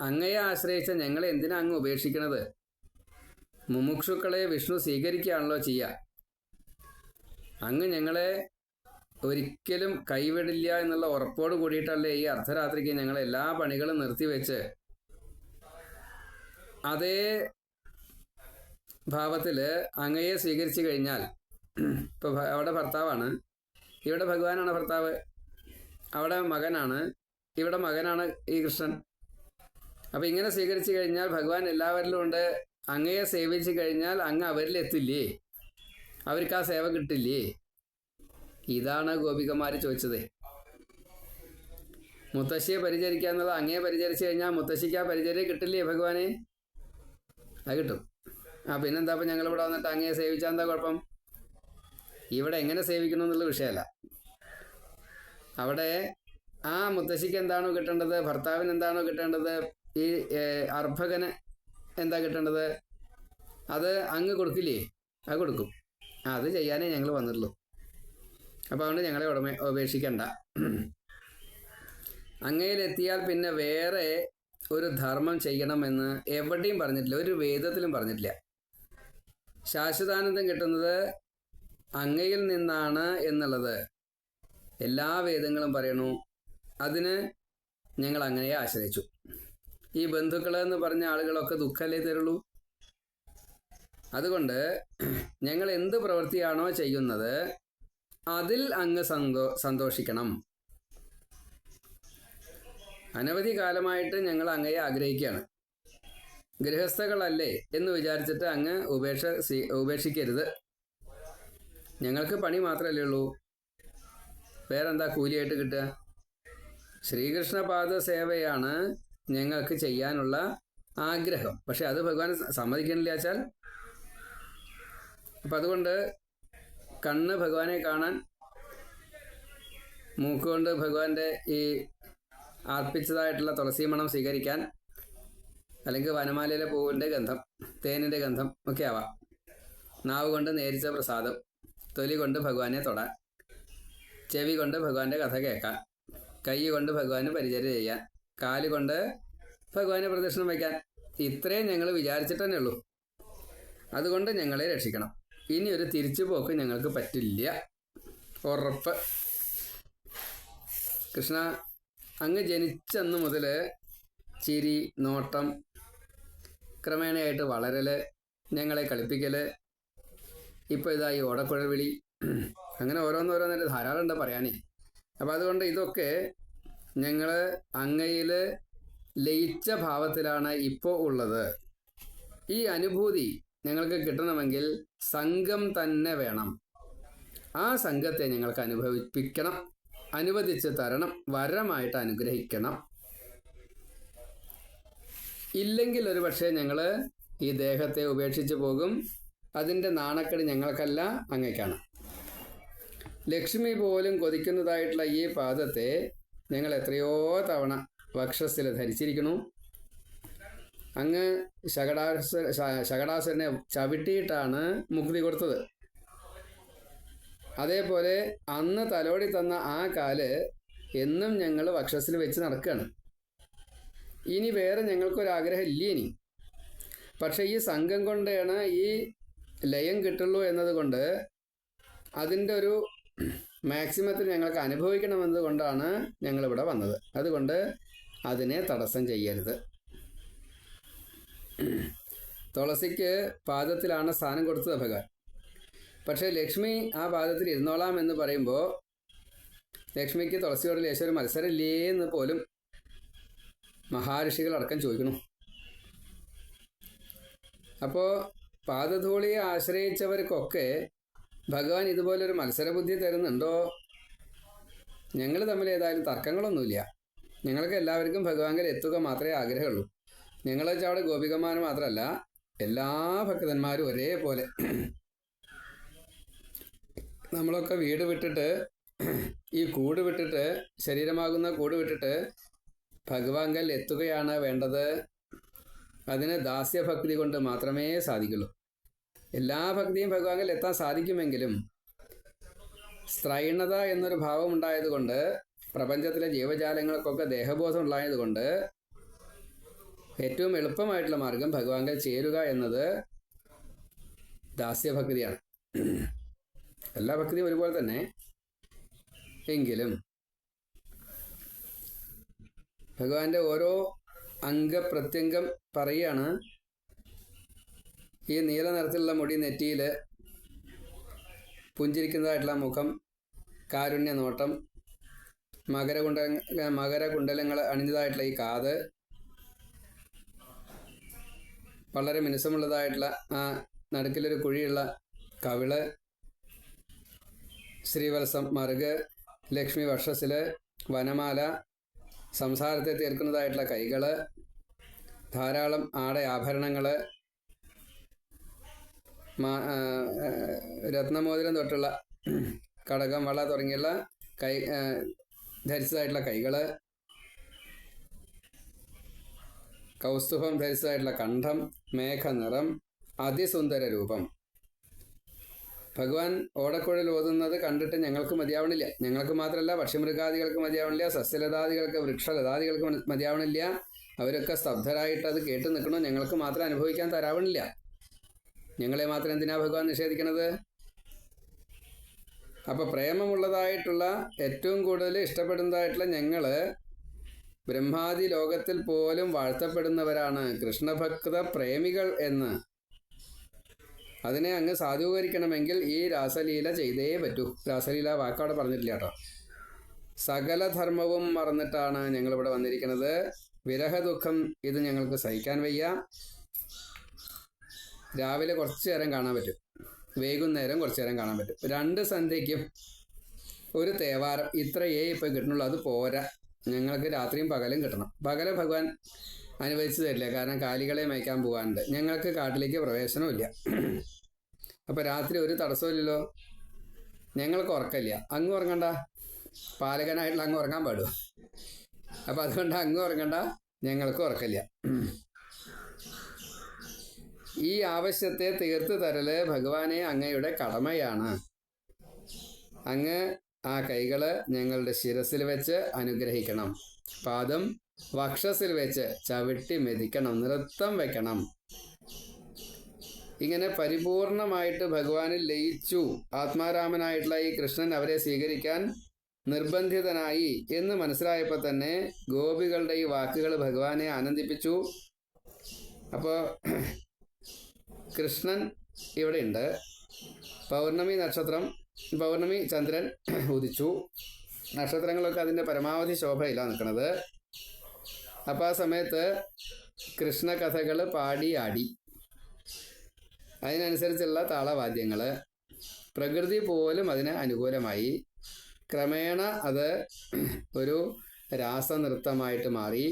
അങ്ങയെ ആശ്രയിച്ച ഞങ്ങളെ എന്തിനാ അങ്ങ് ഉപേക്ഷിക്കണത്? മുമുക്ഷുക്കളെ വിഷ്ണു സ്വീകരിക്കുകയാണല്ലോ ചെയ്യുക. അങ്ങ് ഞങ്ങളെ ഒരിക്കലും കൈവിടില്ല എന്നുള്ള ഉറപ്പോട് കൂടിയിട്ടല്ലേ ഈ അർദ്ധരാത്രിക്ക് ഞങ്ങൾ എല്ലാ പണികളും നിർത്തിവെച്ച് അതേ ഭാവത്തിൽ അങ്ങയെ സ്വീകരിച്ചു കഴിഞ്ഞാൽ ഇപ്പോൾ അവിടെ ഭർത്താവാണ്, ഇവിടെ ഭഗവാനാണ് ഭർത്താവ്. അവിടെ മകനാണ്, ഇവിടെ മകനാണ് ഈ കൃഷ്ണൻ. അപ്പം ഇങ്ങനെ സ്വീകരിച്ചു കഴിഞ്ഞാൽ ഭഗവാൻ എല്ലാവരിലും ഉണ്ട്. അങ്ങയെ സേവിച്ചു കഴിഞ്ഞാൽ അങ്ങ് അവരിലെത്തില്ലേ? അവർക്ക് ആ സേവ കിട്ടില്ലേ? ഇതാണ് ഗോപികമാർ ചോദിച്ചത്. മുത്തശ്ശിയെ പരിചരിക്കുക എന്നുള്ളത് അങ്ങയെ പരിചരിച്ചു കഴിഞ്ഞാൽ മുത്തശ്ശിക്ക് ആ പരിചര്യം കിട്ടില്ലേ ഭഗവാനെ? അത് കിട്ടും. പിന്നെന്താ അപ്പം ഞങ്ങളിവിടെ വന്നിട്ട് അങ്ങയെ സേവിച്ചാൽ എന്താ കുഴപ്പം? ഇവിടെ എങ്ങനെ സേവിക്കണം എന്നുള്ള വിഷയമല്ല. അവിടെ ആ മുത്തശ്ശിക്ക് എന്താണോ കിട്ടേണ്ടത്, ഭർത്താവിന് എന്താണോ കിട്ടേണ്ടത്, ഈ അർഭകന് എന്താ കിട്ടേണ്ടത്, അത് അങ്ങ് കൊടുക്കില്ലേ? അത് കൊടുക്കും. അത് ചെയ്യാനേ ഞങ്ങൾ വന്നിട്ടുള്ളൂ. അപ്പോൾ അതുകൊണ്ട് ഞങ്ങളെ ഉപേക്ഷിക്കണ്ട. അങ്ങയിലെത്തിയാൽ പിന്നെ വേറെ ഒരു ധർമ്മം ചെയ്യണമെന്ന് എവിടെയും പറഞ്ഞിട്ടില്ല, ഒരു വേദത്തിലും പറഞ്ഞിട്ടില്ല. ശാശ്വതാനന്ദം കിട്ടുന്നത് അങ്ങയിൽ നിന്നാണ് എന്നുള്ളത് എല്ലാ വേദങ്ങളും പറയണു. അതിന് ഞങ്ങൾ അങ്ങയെ ആശ്രയിച്ചു. ഈ ബന്ധുക്കളെന്ന് പറഞ്ഞ ആളുകളൊക്കെ ദുഃഖമല്ലേ തരുള്ളൂ. അതുകൊണ്ട് ഞങ്ങൾ എന്ത് പ്രവൃത്തിയാണോ ചെയ്യുന്നത് അതിൽ അങ്ങ് സന്തോഷിക്കണം. അനവധി കാലമായിട്ട് ഞങ്ങൾ അങ്ങയെ ആഗ്രഹിക്കുകയാണ്. ഗൃഹസ്ഥകളല്ലേ എന്ന് വിചാരിച്ചിട്ട് അങ്ങ് ഉപേക്ഷിക്കരുത്. ഞങ്ങൾക്ക് പണി മാത്രമല്ലേ ഉള്ളൂ, വേറെന്താ കൂലിയായിട്ട് കിട്ടുക? ശ്രീകൃഷ്ണപാദ സേവയാണ് ഞങ്ങൾക്ക് ചെയ്യാനുള്ള ആഗ്രഹം. പക്ഷെ അത് ഭഗവാൻ സമ്മതിക്കണില്ല വെച്ചാൽ. അപ്പം അതുകൊണ്ട് കണ്ണ് ഭഗവാനെ കാണാൻ, മൂക്കുകൊണ്ട് ഭഗവാന്റെ ഈ അർപ്പിച്ചതായിട്ടുള്ള തുളസി മണം സ്വീകരിക്കാൻ, അല്ലെങ്കിൽ വനമാലയിലെ പൂവിൻ്റെ ഗന്ധം, തേനിൻ്റെ ഗന്ധം ഒക്കെ ആവാം. നാവ് കൊണ്ട് നേരിച്ച പ്രസാദം, തൊലി കൊണ്ട് ഭഗവാനെ തൊടാൻ, ചെവി കൊണ്ട് ഭഗവാന്റെ കഥ കേൾക്കാൻ, കൈ കൊണ്ട് ഭഗവാന് പരിചര്യ ചെയ്യാൻ, കാല് കൊണ്ട് ഭഗവാനെ പ്രദക്ഷിണം വയ്ക്കാൻ. ഇത്രയും ഞങ്ങൾ വിചാരിച്ചിട്ട് തന്നെ ഉള്ളൂ. അതുകൊണ്ട് ഞങ്ങളെ രക്ഷിക്കണം. ഇനി ഒരു തിരിച്ചുപോക്ക് ഞങ്ങൾക്ക് പറ്റില്ല, ഉറപ്പ്. കൃഷ്ണ, അങ്ങ് ജനിച്ചന്ന് മുതൽ ചിരി, നോട്ടം, ക്രമേണയായിട്ട് വളരൽ, ഞങ്ങളെ കളിപ്പിക്കൽ, ഇപ്പോൾ ഇതായി ഓടക്കുഴൽ വിളി, അങ്ങനെ ഓരോന്നോരോന്നിട്ട് ധാരാളം ഉണ്ട് പറയാനേ. അപ്പം അതുകൊണ്ട് ഇതൊക്കെ ഞങ്ങൾ അങ്ങയിൽ ലയിച്ച ഭാവത്തിലാണ് ഇപ്പോൾ ഉള്ളത്. ഈ അനുഭൂതി ഞങ്ങൾക്ക് കിട്ടണമെങ്കിൽ സംഘം തന്നെ വേണം. ആ സംഘത്തെ ഞങ്ങൾക്ക് അനുഭവിപ്പിക്കണം, അനുവദിച്ച് തരണം, വരമായിട്ട് അനുഗ്രഹിക്കണം. ഇല്ലെങ്കിൽ ഒരു പക്ഷേ ഞങ്ങൾ ഈ ദേഹത്തെ ഉപേക്ഷിച്ച് പോകും. അതിൻ്റെ നാണക്കേട് ഞങ്ങൾക്കല്ല, അങ്ങയ്ക്കാണ്. ലക്ഷ്മി പോലും കൊതിക്കുന്നതായിട്ടുള്ള ഈ പാദത്തെ ഞങ്ങൾ എത്രയോ തവണ വക്ഷസ്സിൽ ധരിച്ചിരിക്കുന്നു. അങ്ങ് ശകടാസുരനെ ചവിട്ടിയിട്ടാണ് മുക്തി കൊടുത്തത്. അതേപോലെ അന്ന് തലോടി തന്ന ആ കാല് എന്നും ഞങ്ങൾ വക്ഷസ്സിൽ വെച്ച് നടക്കുകയാണ്. ഇനി വേറെ ഞങ്ങൾക്കൊരാഗ്രഹം ഇല്ല ഇനി. പക്ഷേ ഈ സംഘം കൊണ്ടാണ് ഈ ലയം കിട്ടുള്ളൂ എന്നതുകൊണ്ട് അതിൻ്റെ ഒരു മാക്സിമത്തിൽ ഞങ്ങൾക്ക് അനുഭവിക്കണമെന്നത് കൊണ്ടാണ് ഞങ്ങളിവിടെ വന്നത്. അതുകൊണ്ട് അതിനെ തടസ്സം ചെയ്യരുത്. തുളസിക്ക് പാദത്തിലാണ് സ്ഥാനം കൊടുത്തത് ഭഗവാൻ. പക്ഷേ ലക്ഷ്മി ആ പാദത്തിൽ ഇരുന്നോളാം എന്ന് പറയുമ്പോൾ ലക്ഷ്മിക്ക് തുളസിയോട് ലേശം ഒരു മത്സരം ഇല്ലേ എന്ന് പോലും മഹാഋഷികളടക്കം ചോദിക്കുന്നു. അപ്പോൾ പാദധൂളിയെ ആശ്രയിച്ചവർക്കൊക്കെ ഭഗവാൻ ഇതുപോലൊരു മത്സരബുദ്ധി തരുന്നുണ്ടോ? ഞങ്ങൾ തമ്മിൽ ഏതായാലും തർക്കങ്ങളൊന്നുമില്ല. ഞങ്ങൾക്ക് എല്ലാവർക്കും ഭഗവാനിൽ എത്തുക മാത്രമേ ആഗ്രഹമുള്ളൂ. ഞങ്ങൾ വെച്ചാൽ അവിടെ ഗോപികമാർ മാത്രമല്ല, എല്ലാ ഭക്തന്മാരും ഒരേപോലെ. നമ്മളൊക്കെ വീട് വിട്ടിട്ട്, ഈ കൂട് വിട്ടിട്ട്, ശരീരമാകുന്ന കൂട് വിട്ടിട്ട് ഭഗവാങ്കൽ എത്തുകയാണ് വേണ്ടത്. അതിന് ദാസ്യഭക്തി കൊണ്ട് മാത്രമേ സാധിക്കുള്ളൂ. എല്ലാ ഭക്തിയും ഭഗവാങ്കൽ എത്താൻ സാധിക്കുമെങ്കിലും സ്ത്രൈണത എന്നൊരു ഭാവം ഉണ്ടായതുകൊണ്ട്, പ്രപഞ്ചത്തിലെ ജീവജാലങ്ങൾക്കൊക്കെ ദേഹബോധം ഉണ്ടായതുകൊണ്ട് ഏറ്റവും എളുപ്പമായിട്ടുള്ള മാർഗം ഭഗവാങ്കൽ ചേരുക എന്നത് ദാസ്യഭക്തിയാണ്. എല്ലാ ഭക്തിയും ഒരുപോലെ തന്നെ എങ്കിലും ഭഗവാന്റെ ഓരോ അംഗപ്രത്യംഗം പറയുകയാണ്. ഈ നീല നിറത്തിലുള്ള മുടി നെറ്റിയിൽ, പുഞ്ചിരിക്കുന്നതായിട്ടുള്ള മുഖം, കാരുണ്യ നോട്ടം, മകരകുണ്ടലങ്ങൾ അണിഞ്ഞതായിട്ടുള്ള ഈ കാത്, വളരെ മിനുസമുള്ളതായിട്ടുള്ള ആ നടുക്കിലൊരു കുഴിയുള്ള കവിള്, ശ്രീവത്സം മറുക്, ലക്ഷ്മി വക്ഷസിൽ വനമാല, സംസാരത്തെ തീർക്കുന്നതായിട്ടുള്ള കൈകൾ, ധാരാളം ആഭരണങ്ങൾ, രത്നമോതിരം തൊട്ടുള്ള കടകം, വള തുടങ്ങിയുള്ള ധരിച്ചതായിട്ടുള്ള കൈകൾ, കൗസ്തുഭം ധരിച്ചതായിട്ടുള്ള കണ്ഠം, മേഘനിറം, അതിസുന്ദര രൂപം. ഭഗവാൻ ഓടക്കുഴൽ ഓതുന്നത് കണ്ടിട്ട് ഞങ്ങൾക്ക് മതിയാവണില്ല. ഞങ്ങൾക്ക് മാത്രമല്ല, പക്ഷിമൃഗാദികൾക്ക് മതിയാവണില്ല, സസ്യലതാദികൾക്ക്, വൃക്ഷലതാദികൾക്ക് മതിയാവണില്ല. അവരൊക്കെ സ്തബ്ധരായിട്ട് അത് കേട്ട് നിൽക്കണോ. ഞങ്ങൾക്ക് മാത്രം അനുഭവിക്കാൻ തരാവണില്ല. ഞങ്ങളെ മാത്രം എന്തിനാ ഭഗവാൻ നിഷേധിക്കണത്? അപ്പോൾ പ്രേമമുള്ളതായിട്ടുള്ള, ഏറ്റവും കൂടുതൽ ഇഷ്ടപ്പെടുന്നതായിട്ടുള്ള ഞങ്ങൾ ബ്രഹ്മാദി ലോകത്തിൽ പോലും വാഴ്ത്തപ്പെടുന്നവരാണ് കൃഷ്ണഭക്ത പ്രേമികൾ എന്ന്. അതിനെ അങ്ങ് സാധൂകരിക്കണമെങ്കിൽ ഈ രാസലീല ചെയ്തേ പറ്റൂ. രാസലീല വാക്കവിടെ പറഞ്ഞിട്ടില്ല കേട്ടോ. സകല ധർമ്മവും മറന്നിട്ടാണ് ഞങ്ങളിവിടെ വന്നിരിക്കുന്നത്. വിരഹദുഃഖം ഇത് ഞങ്ങൾക്ക് സഹിക്കാൻ വയ്യ. രാവിലെ കുറച്ചു നേരം കാണാൻ പറ്റും, വൈകുന്നേരം കുറച്ചു നേരം കാണാൻ പറ്റും. 2 സന്ധ്യയ്ക്കും ഒരു തേവാരം, ഇത്രയേ ഇപ്പോൾ കിട്ടണുള്ളൂ. അത് പോരാ, ഞങ്ങൾക്ക് രാത്രിയും പകലും കിട്ടണം. പകല് ഭഗവാൻ അനുവദിച്ചു തരില്ല, കാരണം കാലികളെ മേയ്ക്കാൻ പോകാനുണ്ട്. ഞങ്ങൾക്ക് കാട്ടിലേക്ക് പ്രവേശനമില്ല. അപ്പോൾ രാത്രി ഒരു തടസ്സമില്ലല്ലോ. ഞങ്ങൾക്ക് ഉറക്കമില്ല. അങ്ങ് ഉറങ്ങണ്ട, പാലകനായിട്ടുള്ള അങ്ങ് ഉറങ്ങാൻ പാടുമോ? അപ്പം അതുകൊണ്ട് അങ്ങ് ഉറങ്ങണ്ട, ഞങ്ങൾക്ക് ഉറക്കമില്ല. ഈ ആവശ്യത്തെ തീർത്തു തരല് ഭഗവാനെ അങ്ങയുടെ കടമയാണ്. അങ്ങ് ആ കൈകള് ഞങ്ങളുടെ ശിരസിൽ വെച്ച് അനുഗ്രഹിക്കണം. പാദം വക്ഷസിൽ വെച്ച് ചവിട്ടി മെതിക്കണം, നൃത്തം വെക്കണം. ഇങ്ങനെ പരിപൂർണമായിട്ട് ഭഗവാനിൽ ലയിച്ചു ആത്മാരാമനായിട്ടുള്ള ഈ കൃഷ്ണൻ അവരെ സ്വീകരിക്കാൻ നിർബന്ധിതനായി എന്ന് മനസ്സിലായപ്പോൾ തന്നെ ഗോപികളുടെ ഈ വാക്കുകൾ ഭഗവാനെ ആനന്ദിപ്പിച്ചു. അപ്പോൾ കൃഷ്ണൻ ഇവിടെ ഉണ്ട്. പൗർണമി ചന്ദ്രൻ ഉദിച്ചു. നക്ഷത്രങ്ങളൊക്കെ അതിൻ്റെ പരമാവധി ശോഭയിലാണ് നിൽക്കുന്നത്. അപ്പോൾ ആ സമയത്ത് കൃഷ്ണകഥകൾ പാടി ആടി, അതിനനുസരിച്ചുള്ള താളവാദ്യങ്ങൾ, പ്രകൃതി പോലും അതിന് അനുകൂലമായി. ക്രമേണ അത് ഒരു രാസനൃത്തമായിട്ട് മാറി.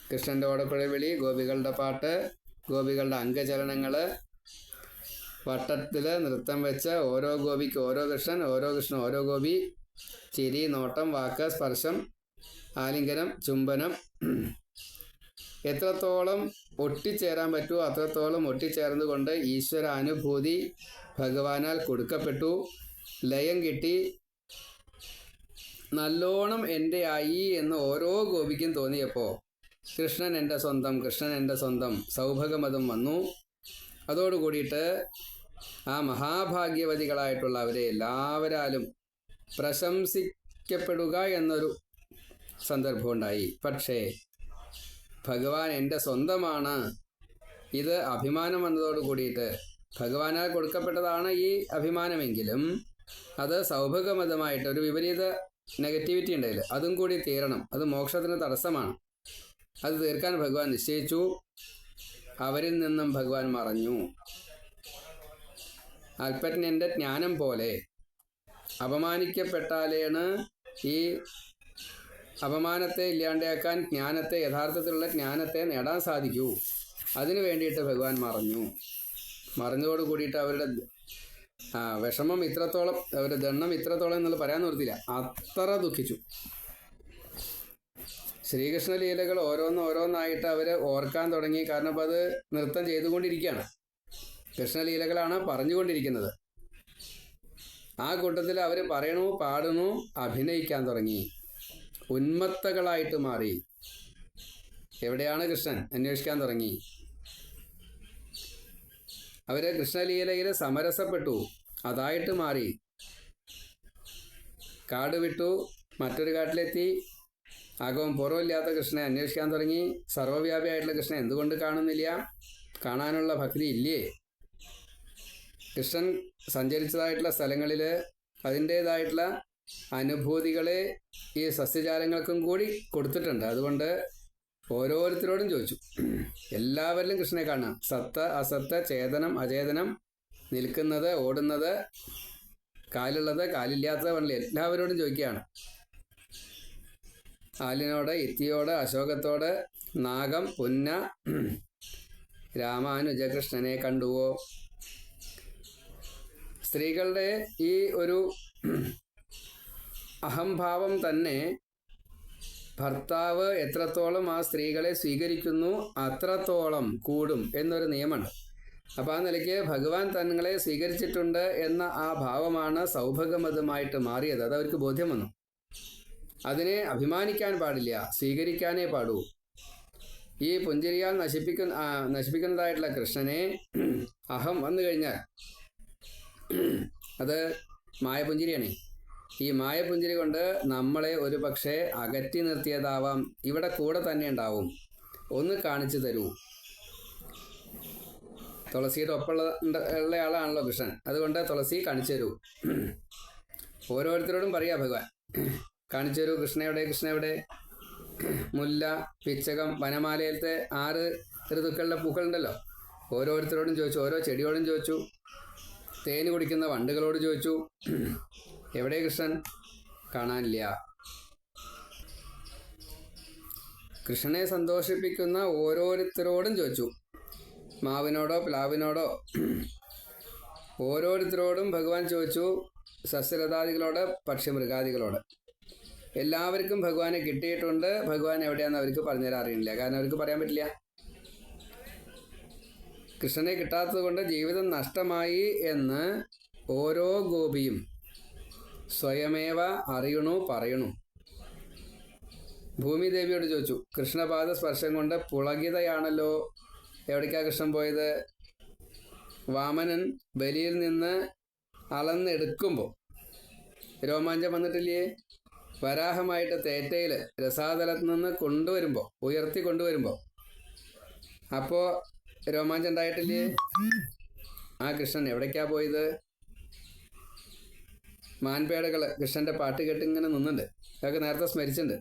കൃഷ്ണൻ്റെ ഓടക്കുഴവിളി, ഗോപികളുടെ പാട്ട്, ഗോപികളുടെ അംഗചലനങ്ങൾ, വട്ടത്തിൽ നൃത്തം വെച്ച് ഓരോ ഗോപിക്ക് ഓരോ കൃഷ്ണൻ, ഓരോ കൃഷ്ണൻ ഓരോ ഗോപി, ചിരി, നോട്ടം, വാക്ക്, സ്പർശം, ആലിംഗനം, ചുംബനം, എത്രത്തോളം ഒട്ടിച്ചേരാൻ പറ്റുമോ അത്രത്തോളം ഒട്ടിച്ചേർന്നുകൊണ്ട് ഈശ്വര അനുഭൂതി ഭഗവാനാൽ കൊടുക്കപ്പെട്ടു. ലയം കിട്ടി. നല്ലോണം എൻ്റെ ആയി എന്ന് ഓരോ ഗോപിക്കും തോന്നിയപ്പോൾ കൃഷ്ണൻ എൻ്റെ സ്വന്തം, കൃഷ്ണൻ എൻ്റെ സ്വന്തം സൗഭഗമതം വന്നു. അതോടുകൂടിയിട്ട് ആ മഹാഭാഗ്യവതികളായിട്ടുള്ള അവരെ എല്ലാവരാലും പ്രശംസിക്കപ്പെടുക എന്നൊരു സന്ദർഭമുണ്ടായി. പക്ഷേ ഭഗവാൻ എൻ്റെ സ്വന്തമാണ്, ഇത് അഭിമാനം വന്നതോട് കൂടിയിട്ട്, ഭഗവാനാൽ കൊടുക്കപ്പെട്ടതാണ് ഈ അഭിമാനമെങ്കിലും അത് സൗഭഗമതമായിട്ട് ഒരു വിപരീത നെഗറ്റിവിറ്റി ഉണ്ടല്ലോ, അതും കൂടി തീരണം. അത് മോക്ഷത്തിന് തടസ്സമാണ്. അത് തീർക്കാൻ ഭഗവാൻ നിശ്ചയിച്ചു. അവരിൽ നിന്നും ഭഗവാൻ മറഞ്ഞു. അല്പജ്ഞൻ്റെ ജ്ഞാനം പോലെ അപമാനിക്കപ്പെട്ടാലാണ് ഈ അപമാനത്തെ ഇല്ലാണ്ടാക്കാൻ ജ്ഞാനത്തെ, യഥാർത്ഥത്തിലുള്ള ജ്ഞാനത്തെ നേടാൻ സാധിക്കൂ. അതിനു വേണ്ടിയിട്ട് ഭഗവാൻ മറഞ്ഞതോട് കൂടിയിട്ട് അവരുടെ വിഷമം ഇത്രത്തോളം, അവരുടെ ദണ്ണം ഇത്രത്തോളം എന്നുള്ളത് പറയാൻ നിർത്തില്ല. അത്ര ദുഃഖിച്ചു. ശ്രീകൃഷ്ണ ലീലകൾ ഓരോന്നായിട്ട് അവർ ഓർക്കാൻ തുടങ്ങി. കാരണം അപ്പോൾ അത് നൃത്തം ചെയ്തുകൊണ്ടിരിക്കുകയാണ്. കൃഷ്ണലീലകളാണ് പറഞ്ഞുകൊണ്ടിരിക്കുന്നത്. ആ കൂട്ടത്തിൽ അവർ പറയണു, പാടുന്നു, അഭിനയിക്കാൻ തുടങ്ങി. ഉന്മത്തകളായിട്ട് മാറി. എവിടെയാണ് കൃഷ്ണൻ അന്വേഷിക്കാൻ തുടങ്ങി. അവർ കൃഷ്ണലീലയിൽ സമരസപ്പെട്ടു, അതായിട്ട് മാറി. കാട് വിട്ടു, മറ്റൊരു കാട്ടിലെത്തി. അകവും പുറമില്ലാത്ത കൃഷ്ണനെ അന്വേഷിക്കാൻ തുടങ്ങി. സർവ്വവ്യാപിയായിട്ടുള്ള കൃഷ്ണൻ എന്തുകൊണ്ട് കാണുന്നില്ല? കാണാനുള്ള ഭക്തി ഇല്ലേ? കൃഷ്ണൻ സഞ്ചരിച്ചതായിട്ടുള്ള സ്ഥലങ്ങളിൽ അതിൻ്റേതായിട്ടുള്ള അനുഭൂതികളെ ഈ സസ്യജാലങ്ങൾക്കും കൂടി കൊടുത്തിട്ടുണ്ട്. അതുകൊണ്ട് ഓരോരുത്തരോടും ചോദിച്ചു. എല്ലാവരിലും കൃഷ്ണനെ കാണാം. സത്ത് അസത്ത്, ചേതനം അചേതനം, നിൽക്കുന്നത് ഓടുന്നത്, കാലുള്ളത് കാലില്ലാത്തത് പറഞ്ഞില്ല, എല്ലാവരോടും ചോദിക്കുകയാണ്. ആലിനോട്, ഇത്തിയോട്, അശോകത്തോട്, നാഗം, പുന്ന, രാമാനുജ കൃഷ്ണനെ കണ്ടുവോ? സ്ത്രീകളുടെ ഈ ഒരു അഹംഭാവം തന്നെ ഭർത്താവ് എത്രത്തോളം ആ സ്ത്രീകളെ സ്വീകരിക്കുന്നു അത്രത്തോളം കൂടും എന്നൊരു നിയമമുണ്ട്. അപ്പോൾ ആ നിലയ്ക്ക് ഭഗവാൻ തങ്ങളെ സ്വീകരിച്ചിട്ടുണ്ട് എന്ന ആ ഭാവമാണ് സൗഭഗമതമായിട്ട് മാറിയത്. അത് അവർക്ക് ബോധ്യം വന്നു. അതിനെ അഭിമാനിക്കാൻ പാടില്ല, സ്വീകരിക്കാനേ പാടൂ. ഈ പുഞ്ചിരിയാൽ നശിപ്പിക്കുന്നതായിട്ടുള്ള കൃഷ്ണനെ അഹം വന്നു കഴിഞ്ഞാൽ അത് മായപുഞ്ചിരിയാണ്. ഈ മായപുഞ്ചിരി കൊണ്ട് നമ്മളെ ഒരു പക്ഷേ അകറ്റി നിർത്തിയതാവാം. ഇവിടെ കൂടെ തന്നെ ഉണ്ടാവും. ഒന്ന് കാണിച്ചു തരൂ. തുളസിയുടെ ഒപ്പമുള്ള ആളാണല്ലോ കൃഷ്ണൻ. അതുകൊണ്ട് തുളസി കാണിച്ചു തരൂ. ഓരോരുത്തരോടും പറയാ ഭഗവാൻ, കാണിച്ചു തരൂ. കൃഷ്ണ എവിടെ, കൃഷ്ണ എവിടെ? മുല്ല, പിച്ചകം, വനമാലയിലത്തെ 6 ഋതുക്കളിലെ പൂക്കളുണ്ടല്ലോ. ഓരോരുത്തരോടും ചോദിച്ചു. ഓരോ ചെടിയോടും ചോദിച്ചു. തേന് കുടിക്കുന്ന വണ്ടുകളോട് ചോദിച്ചു. എവിടെ കൃഷ്ണൻ? കാണാനില്ല. കൃഷ്ണനെ സന്തോഷിപ്പിക്കുന്ന ഓരോരുത്തരോടും ചോദിച്ചു. മാവിനോടോ പ്ലാവിനോടോ ഓരോരുത്തരോടും ഭഗവാൻ ചോദിച്ചു. സസ്യലതാദികളോട്, പക്ഷിമൃഗാദികളോട് എല്ലാവർക്കും ഭഗവാനെ കിട്ടിയിട്ടുണ്ട്. ഭഗവാൻ എവിടെയാണെന്ന് അവർക്ക് പറഞ്ഞുതരാൻ അറിയില്ല. കാരണം അവർക്ക് പറയാൻ പറ്റില്ല. കൃഷ്ണനെ കിട്ടാത്തത് കൊണ്ട് ജീവിതം നഷ്ടമായി എന്ന് ഓരോ ഗോപിയും സ്വയമേവ അറിയണു പറയണു. ഭൂമിദേവിയോട് ചോദിച്ചു. കൃഷ്ണപാദ സ്പർശം കൊണ്ട് പുളകിതയാണല്ലോ. എവിടേക്കാണ് കൃഷ്ണൻ പോയത്? വാമനൻ ബലിയിൽ നിന്ന് അളന്നെടുക്കുമ്പോൾ രോമാഞ്ചം വന്നിട്ടില്ലേ? വരാഹമായിട്ട് തേറ്റയിൽ രസാതലത്തിൽ നിന്ന് കൊണ്ടുവരുമ്പോൾ, ഉയർത്തി കൊണ്ടുവരുമ്പോൾ അപ്പോൾ രോമാഞ്ചം ഉണ്ടായിട്ടില്ലേ? ആ കൃഷ്ണൻ എവിടേക്കാ പോയത്? മാൻപേടകൾ കൃഷ്ണൻ്റെ പാട്ട് കേട്ട് ഇങ്ങനെ നിന്നുണ്ട്. അതൊക്കെ നേരത്തെ സ്മരിച്ചിട്ടുണ്ട്.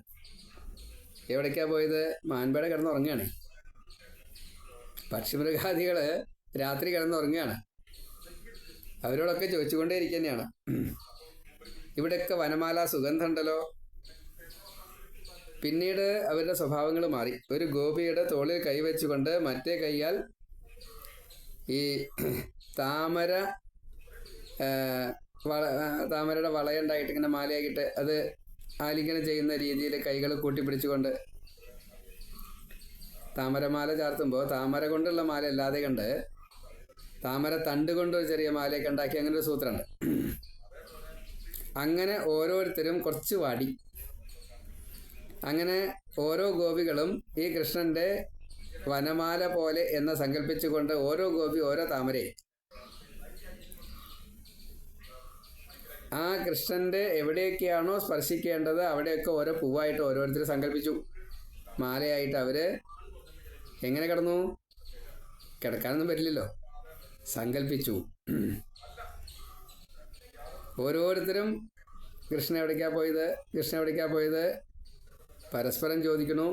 എവിടേക്കാ പോയത്? മാൻപേട കിടന്നുറങ്ങുകയാണ്. പക്ഷിമൃഗാദികൾ രാത്രി കിടന്നുറങ്ങുകയാണ്. അവരോടൊക്കെ ചോദിച്ചുകൊണ്ടേ ഇരിക്കുക തന്നെയാണ്. ഇവിടെയൊക്കെ വനമാല സുഗന്ധം ഉണ്ടല്ലോ. പിന്നീട് അവരുടെ സ്വഭാവങ്ങൾ മാറി. ഒരു ഗോപിയുടെ തോളിൽ കൈവച്ചുകൊണ്ട് മറ്റേ കൈയാൽ ഈ താമരയുടെ വളയുണ്ടായിട്ട് ഇങ്ങനെ മാലയാക്കിയിട്ട് അത് ആലിംഗനം ചെയ്യുന്ന രീതിയിൽ കൈകൾ കൂട്ടിപ്പിടിച്ചുകൊണ്ട് താമരമാല ചാർത്തുമ്പോൾ താമര കൊണ്ടുള്ള മാല അല്ലാതെ കണ്ട് താമര തണ്ട് കൊണ്ടൊരു ചെറിയ മാലയൊക്കെ ഉണ്ടാക്കി അങ്ങനെ ഒരു സൂത്രമുണ്ട്. അങ്ങനെ ഓരോരുത്തരും കുറച്ച് വാടി. അങ്ങനെ ഓരോ ഗോപികളും ഈ കൃഷ്ണൻ്റെ വനമാല പോലെ എന്ന് സങ്കല്പിച്ചുകൊണ്ട് ഓരോ ഗോപി ഓരോ താമരയെ ആ കൃഷ്ണൻ്റെ എവിടെയൊക്കെയാണോ സ്പർശിക്കേണ്ടത് അവിടെയൊക്കെ ഓരോ പൂവായിട്ട് ഓരോരുത്തർ സങ്കല്പിച്ചു. മാലയായിട്ട് അവർ എങ്ങനെ കിടന്നു? കിടക്കാനൊന്നും പറ്റില്ലല്ലോ, സങ്കല്പിച്ചു. ഓരോരുത്തരും കൃഷ്ണൻ എവിടേക്കാണ് പോയത്, കൃഷ്ണൻ എവിടേക്കാണ് പോയത് പരസ്പരം ചോദിക്കണു.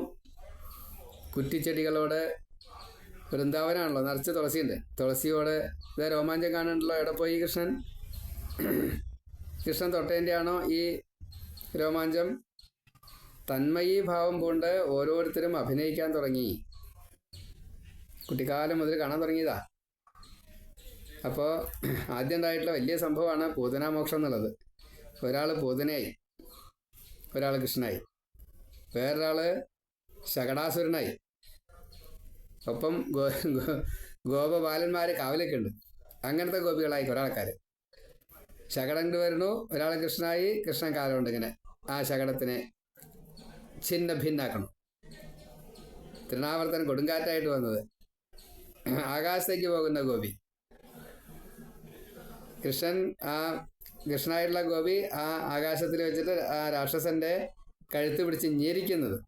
കുറ്റിച്ചെടികളോട്, വൃന്ദാവനാണല്ലോ, നിറച്ച് തുളസിയുണ്ട്. തുളസിയോട് ഇതേ രോമാഞ്ചം കാണുന്നുണ്ടല്ലോ, എവിടെ പോയി കൃഷ്ണൻ? കൃഷ്ണൻ തൊട്ടേൻ്റെ ആണോ ഈ രോമാഞ്ചം? തന്മയീ ഭാവം കൊണ്ട് ഓരോരുത്തരും അഭിനയിക്കാൻ തുടങ്ങി. കുട്ടിക്കാലം മുതൽ കാണാൻ തുടങ്ങിയതാ. അപ്പോൾ ആദ്യം ഉണ്ടായിട്ടുള്ള വലിയ സംഭവമാണ് പൂതനാമോക്ഷം എന്നുള്ളത്. ഒരാൾ പൂതനയായി, ഒരാൾ കൃഷ്ണനായി, വേറൊരാൾ ശകടാസുരനായി. ഒപ്പം ഗോപബാലന്മാർ കാവലൊക്കെ ഉണ്ട്. അങ്ങനത്തെ ഗോപികളായി കുറേ ആൾക്കാർ. ശകടണ്ട് വരുന്നു, ഒരാൾ കൃഷ്ണനായി, കൃഷ്ണൻ കാലമുണ്ട് ഇങ്ങനെ ആ ശകടത്തിനെ ഛിന്ന ഭിന്നാക്കണം. തൃണാവർത്തൻ കൊടുങ്കാറ്റായിട്ട് വന്നത്, ആകാശത്തേക്ക് പോകുന്ന ഗോപി. കൃഷ്ണനായിട്ടുള്ള ഗോപി ആ ആകാശത്തിൽ വെച്ചിട്ട് ആ രാക്ഷസൻ്റെ കഴുത്ത് പിടിച്ച് ഞെരിക്കുന്നത്,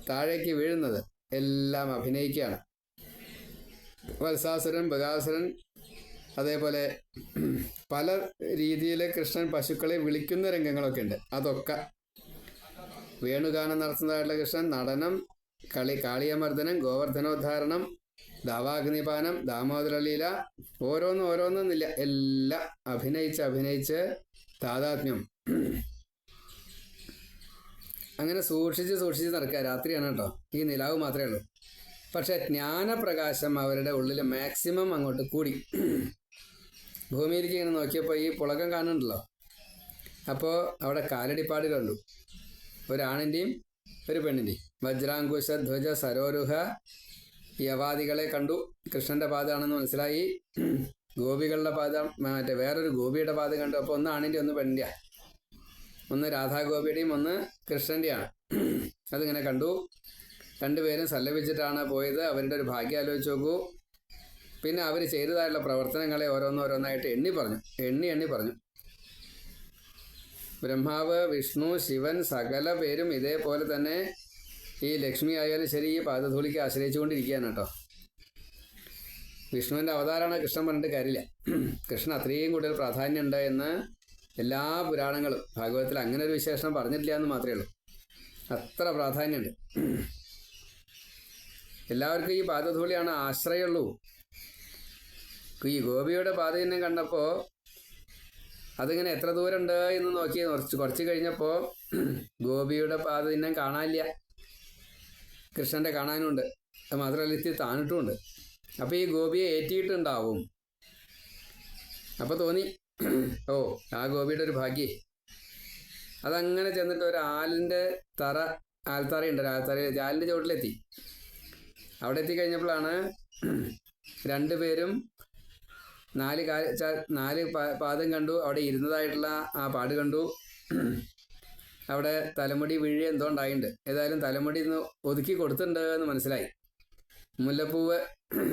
താഴേക്ക് വീഴുന്നത് എല്ലാം അഭിനയിക്കുകയാണ്. വത്സാസുരൻ, ബകാസുരൻ, അതേപോലെ പല രീതിയിൽ കൃഷ്ണൻ പശുക്കളെ വിളിക്കുന്ന രംഗങ്ങളൊക്കെ ഉണ്ട്. അതൊക്കെ വേണുഗാനം നടത്തുന്നതായിട്ടുള്ള കൃഷ്ണൻ, നടനം, കാളിയമർദ്ദനം, ഗോവർദ്ധനോദ്ധാരണം, ദാവാഗ്നിപാനം, ദാമോദരലീല, ഓരോന്നോരോന്നൊന്നില്ല, എല്ലാം അഭിനയിച്ച് താതാത്മ്യം അങ്ങനെ സൂക്ഷിച്ച് നടക്കുക. രാത്രിയാണ് കേട്ടോ, ഈ നിലാവ് മാത്രമേ ഉള്ളൂ. പക്ഷെ ജ്ഞാനപ്രകാശം അവരുടെ ഉള്ളിൽ മാക്സിമം അങ്ങോട്ട് കൂടി. ഭൂമിയിലേക്ക് ഇങ്ങനെ നോക്കിയപ്പോൾ ഈ പുളകം കാണുന്നുണ്ടല്ലോ, അപ്പോൾ അവിടെ കാലടിപ്പാട് കണ്ടു, ഒരാണിൻ്റെയും ഒരു പെണ്ണിൻ്റെയും. വജ്രാങ്കുശ ധ്വജ സരോരുഹ യവാദികളെ കണ്ടു. കൃഷ്ണൻ്റെ പാദമാണെന്ന് മനസ്സിലായി. ഗോപികളുടെ പാദം, മറ്റേ വേറൊരു ഗോപിയുടെ പാദം കണ്ടു. അപ്പോൾ ഒന്ന് ആണിൻ്റെ ഒന്ന് പെണ്ണിൻ്റെയാണ്, ഒന്ന് രാധാഗോപിയുടെയും ഒന്ന് കൃഷ്ണൻ്റെയാണ്. അതിങ്ങനെ കണ്ടു. രണ്ടുപേരും സല്ലപിച്ചിട്ടാണ് പോയത്. അവരുടെ ഒരു ഭാഗ്യം ആലോചിച്ച് നോക്കൂ. പിന്നെ അവർ ചെയ്തതായിട്ടുള്ള പ്രവർത്തനങ്ങളെ ഓരോന്നോരോന്നായിട്ട് എണ്ണി പറഞ്ഞു. ബ്രഹ്മാവ്, വിഷ്ണു, ശിവൻ സകല പേരും ഇതേപോലെ തന്നെ ഈ ലക്ഷ്മി ആയാലും ശരി ഈ പാദധൂളിക്ക് ആശ്രയിച്ചുകൊണ്ടിരിക്കുകയാണ് കേട്ടോ. വിഷ്ണുവിൻ്റെ അവതാരമാണ് കൃഷ്ണൻ പറഞ്ഞിട്ട് കാര്യമില്ല. കൃഷ്ണൻ അത്രയും കൂടുതൽ പ്രാധാന്യമുണ്ട് എന്ന് എല്ലാ പുരാണങ്ങളും ഭാഗവതത്തിൽ അങ്ങനെ ഒരു വിശേഷണം പറഞ്ഞിട്ടില്ല എന്ന് മാത്രമേ ഉള്ളൂ. അത്ര പ്രാധാന്യമുണ്ട്. എല്ലാവർക്കും ഈ പാദധൂളിയാണ് ആശ്രയമുള്ളൂ. ഈ ഗോപിയുടെ പാദചിഹ്നം കണ്ടപ്പോൾ അതിങ്ങനെ എത്ര ദൂരമുണ്ട് എന്ന് നോക്കി കുറച്ച് കഴിഞ്ഞപ്പോൾ ഗോപിയുടെ പാദചിഹ്നം കാണാനില്ല, കൃഷ്ണൻ്റെ കാണാനുണ്ട്. അത് മാത്രമല്ല ഇത്തിരി താണിട്ടുമുണ്ട്. അപ്പോൾ ഈ ഗോപിയെ ഏറ്റിയിട്ടുണ്ടാവും. അപ്പോൾ തോന്നി, ഓ ആ ഗോപിയുടെ ഒരു ഭാഗ്യേ. അതങ്ങനെ ചെന്നിട്ട് ഒരു ആലിൻ്റെ ആൽത്തറയുണ്ട്, ആൽത്തറയിൽ ആലിൻ്റെ ചുവട്ടിലെത്തി. അവിടെ എത്തിക്കഴിഞ്ഞപ്പോഴാണ് രണ്ടുപേരും നാല് പാദം കണ്ടു. അവിടെ ഇരുന്നതായിട്ടുള്ള ആ പാട് കണ്ടു. അവിടെ തലമുടി വീഴ് എന്തോ ഉണ്ടായിട്ടുണ്ട്. ഏതായാലും തലമുടി ഇന്ന് ഒതുക്കി കൊടുത്തിട്ടുണ്ട് എന്ന് മനസ്സിലായി. മുല്ലപ്പൂവ്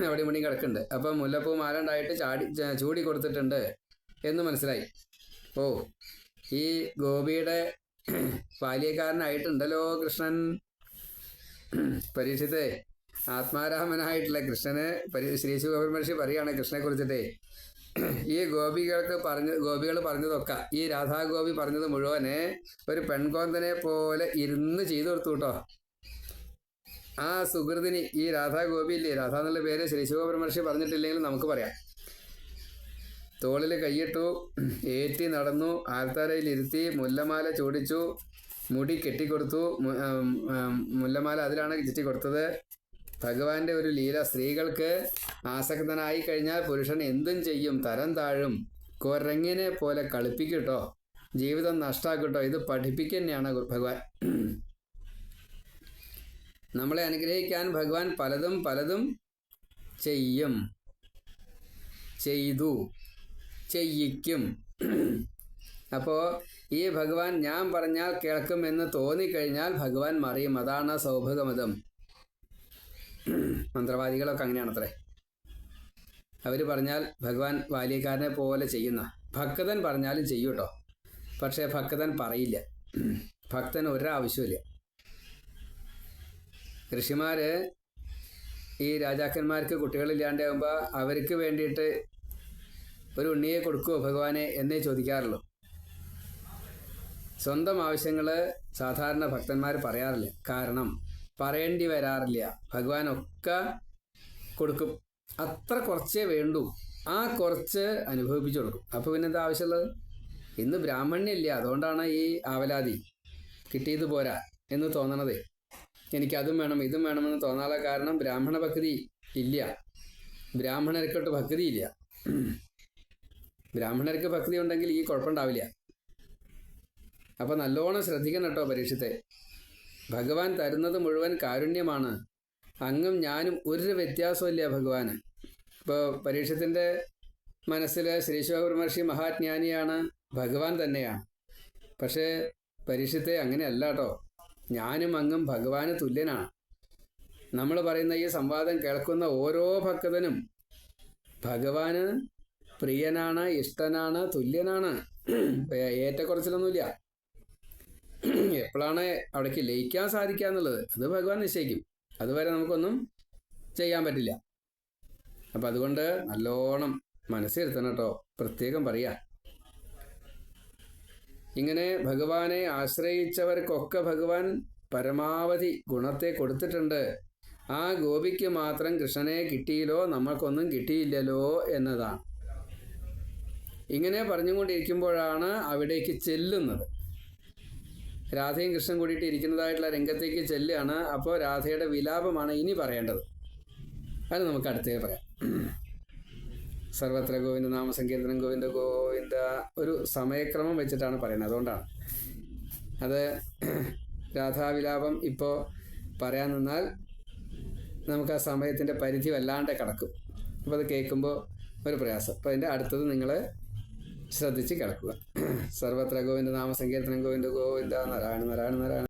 അവിടെ ഇവിടെയും കിടക്കുന്നുണ്ട്. അപ്പം മുല്ലപ്പൂ മാല ഉണ്ടായിട്ട് ചൂടി കൊടുത്തിട്ടുണ്ട് എന്ന് മനസ്സിലായി. ഓ ഈ ഗോപിയുടെ ബാല്യക്കാരനായിട്ടുണ്ടല്ലോ കൃഷ്ണൻ. പരീക്ഷത്തെ ആത്മാരാമനായിട്ടുള്ള കൃഷ്ണന് ശ്രീ ശുഗ മഹർഷി പറയുകയാണ് കൃഷ്ണനെ കുറിച്ചിട്ടേ, ഈ ഗോപികൾ പറഞ്ഞതൊക്കെ, ഈ രാധാഗോപി പറഞ്ഞത് മുഴുവനെ ഒരു പെൺകോന്തനെ പോലെ ഇരുന്ന് ചെയ്തു കൊടുത്തു കേട്ടോ. ആ സുഹൃതിനി ഈ രാധാഗോപി ഇല്ലേ, രാധ എന്നുള്ള പേര് ശ്രീ ശുഗ മഹർഷി പറഞ്ഞിട്ടില്ലെങ്കിലും നമുക്ക് പറയാം. തോളിൽ കൈയിട്ടു, ഏറ്റി നടന്നു, ആൽത്താരയിൽ ഇരുത്തി, മുല്ലമാല ചൂടിച്ചു, മുടി കെട്ടിക്കൊടുത്തു. മുല്ലമാല അതിലാണ് ചുറ്റി കൊടുത്തത്. ഭഗവാന്റെ ഒരു ലീല. സ്ത്രീകൾക്ക് ആസക്തനായി കഴിഞ്ഞാൽ പുരുഷൻ എന്തും ചെയ്യും, തരം താഴും, കുരങ്ങിനെ പോലെ കളിപ്പിക്കട്ടോ, ജീവിതം നഷ്ടാക്കട്ടോ. ഇത് പഠിപ്പിക്കുന്നതാണ് ഭഗവാൻ. നമ്മളെ അനുഗ്രഹിക്കാൻ ഭഗവാൻ പലതും ചെയ്തു, ചെയ്യിക്കും. അപ്പോൾ ഈ ഭഗവാൻ ഞാൻ പറഞ്ഞാൽ കേൾക്കുമെന്ന് തോന്നിക്കഴിഞ്ഞാൽ ഭഗവാൻ മറിയും. അതാണ് സൗഭഗമതം. മന്ത്രവാദികളൊക്കെ അങ്ങനെയാണത്രേ. അവർ പറഞ്ഞാൽ ഭഗവാൻ ബാല്യക്കാരനെ പോലെ ചെയ്യുന്ന. ഭക്തൻ പറഞ്ഞാലും ചെയ്യും കേട്ടോ, പക്ഷേ ഭക്തൻ പറയില്ല. ഭക്തന് ഒരാവശ്യമില്ല. ഋഷിമാർ ഈ രാജാക്കന്മാർക്ക് കുട്ടികളില്ലാണ്ടാകുമ്പോൾ അവർക്ക് വേണ്ടിയിട്ട് ഒരു ഉണ്ണിയെ കൊടുക്കുമോ ഭഗവാനെ എന്നേ ചോദിക്കാറുള്ളൂ. സ്വന്തം ആവശ്യങ്ങൾ സാധാരണ ഭക്തന്മാർ പറയാറില്ല. കാരണം പറയേണ്ടി വരാറില്ല. ഭഗവാനൊക്കെ കൊടുക്കും. അത്ര കുറച്ചേ വേണ്ടൂ. ആ കുറച്ച് അനുഭവിപ്പിച്ചു കൊടുക്കും. അപ്പോൾ പിന്നെ എന്താ ആവശ്യമുള്ളത്? ഇന്ന് ബ്രാഹ്മണ്യമില്ല, അതുകൊണ്ടാണ് ഈ ആവലാതി. കിട്ടിയത് പോരാ എന്ന് തോന്നണതേ. എനിക്കതും വേണം ഇതും വേണമെന്ന് തോന്നാനുള്ള കാരണം ബ്രാഹ്മണ ഭക്തി ഇല്ല. ബ്രാഹ്മണർക്കൊട്ട് ഭക്തി ഇല്ല. ബ്രാഹ്മണർക്ക് ഭക്തി ഉണ്ടെങ്കിൽ ഈ കുഴപ്പമുണ്ടാവില്ല. അപ്പം നല്ലോണം ശ്രദ്ധിക്കണം കേട്ടോ പരീക്ഷത്തെ. ഭഗവാൻ തരുന്നത് മുഴുവൻ കാരുണ്യമാണ്. അങ്ങും ഞാനും ഒരു വ്യത്യാസമില്ല ഭഗവാന്. ഇപ്പോൾ പരീക്ഷത്തിൻ്റെ മനസ്സിൽ ശ്രീ ശുഗ മഹർഷി മഹാജ്ഞാനിയാണ്, ഭഗവാൻ തന്നെയാണ്. പക്ഷേ പരീക്ഷത്തെ അങ്ങനെയല്ല കേട്ടോ. ഞാനും അങ്ങും ഭഗവാന് തുല്യനാണ്. നമ്മൾ പറയുന്ന ഈ സംവാദം കേൾക്കുന്ന ഓരോ ഭക്തനും ഭഗവാന് പ്രിയനാണ്, ഇഷ്ടനാണ്, തുല്യനാണ്. ഏറ്റക്കുറച്ചിലൊന്നുമില്ല. എപ്പോഴാണ് അവിടേക്ക് ലയിക്കാൻ സാധിക്കുക എന്നുള്ളത് അത് ഭഗവാൻ നിശ്ചയിക്കും. അതുവരെ നമുക്കൊന്നും ചെയ്യാൻ പറ്റില്ല. അപ്പം അതുകൊണ്ട് നല്ലോണം മനസ്സിരുത്തണം കേട്ടോ, പ്രത്യേകം പറയാ. ഇങ്ങനെ ഭഗവാനെ ആശ്രയിച്ചവർക്കൊക്കെ ഭഗവാൻ പരമാവധി ഗുണത്തെ കൊടുത്തിട്ടുണ്ട്. ആ ഗോപിക്ക് മാത്രം കൃഷ്ണനെ കിട്ടിയില്ലോ, നമ്മൾക്കൊന്നും കിട്ടിയില്ലല്ലോ എന്നതാണ്. ഇങ്ങനെ പറഞ്ഞുകൊണ്ടിരിക്കുമ്പോഴാണ് അവിടേക്ക് ചെല്ലുന്നത്. രാധയും കൃഷ്ണൻ കൂടിയിട്ട് ഇരിക്കുന്നതായിട്ടുള്ള രംഗത്തേക്ക് ചെല്ലുകയാണ്. അപ്പോൾ രാധയുടെ വിലാപമാണ് ഇനി പറയേണ്ടത്. അത് നമുക്ക് അടുത്തേ പറയാം. സർവത്ര ഗോവിന്ദ നാമസങ്കീർത്തനം ഗോവിന്ദ ഗോവിന്ദ ഒരു സമയക്രമം വെച്ചിട്ടാണ് പറയുന്നത്. അതുകൊണ്ടാണ് അത്. രാധാവിലാപം ഇപ്പോൾ പറയാൻ നിന്നാൽ നമുക്ക് ആ സമയത്തിൻ്റെ പരിധി വല്ലാണ്ട് കിടക്കും. അപ്പോൾ അത് കേൾക്കുമ്പോൾ ഒരു പ്രയാസം. അപ്പോൾ അതിൻ്റെ അടുത്തത് നിങ്ങൾ ശ്രദ്ധിച്ച് കിടക്കുക. സർവത്ര ഗോവിന്ദ നാമസങ്കീർത്തനം ഗോവിന്ദ ഗോവിന്ദ നാരായണ നാരായണ നാരായണ.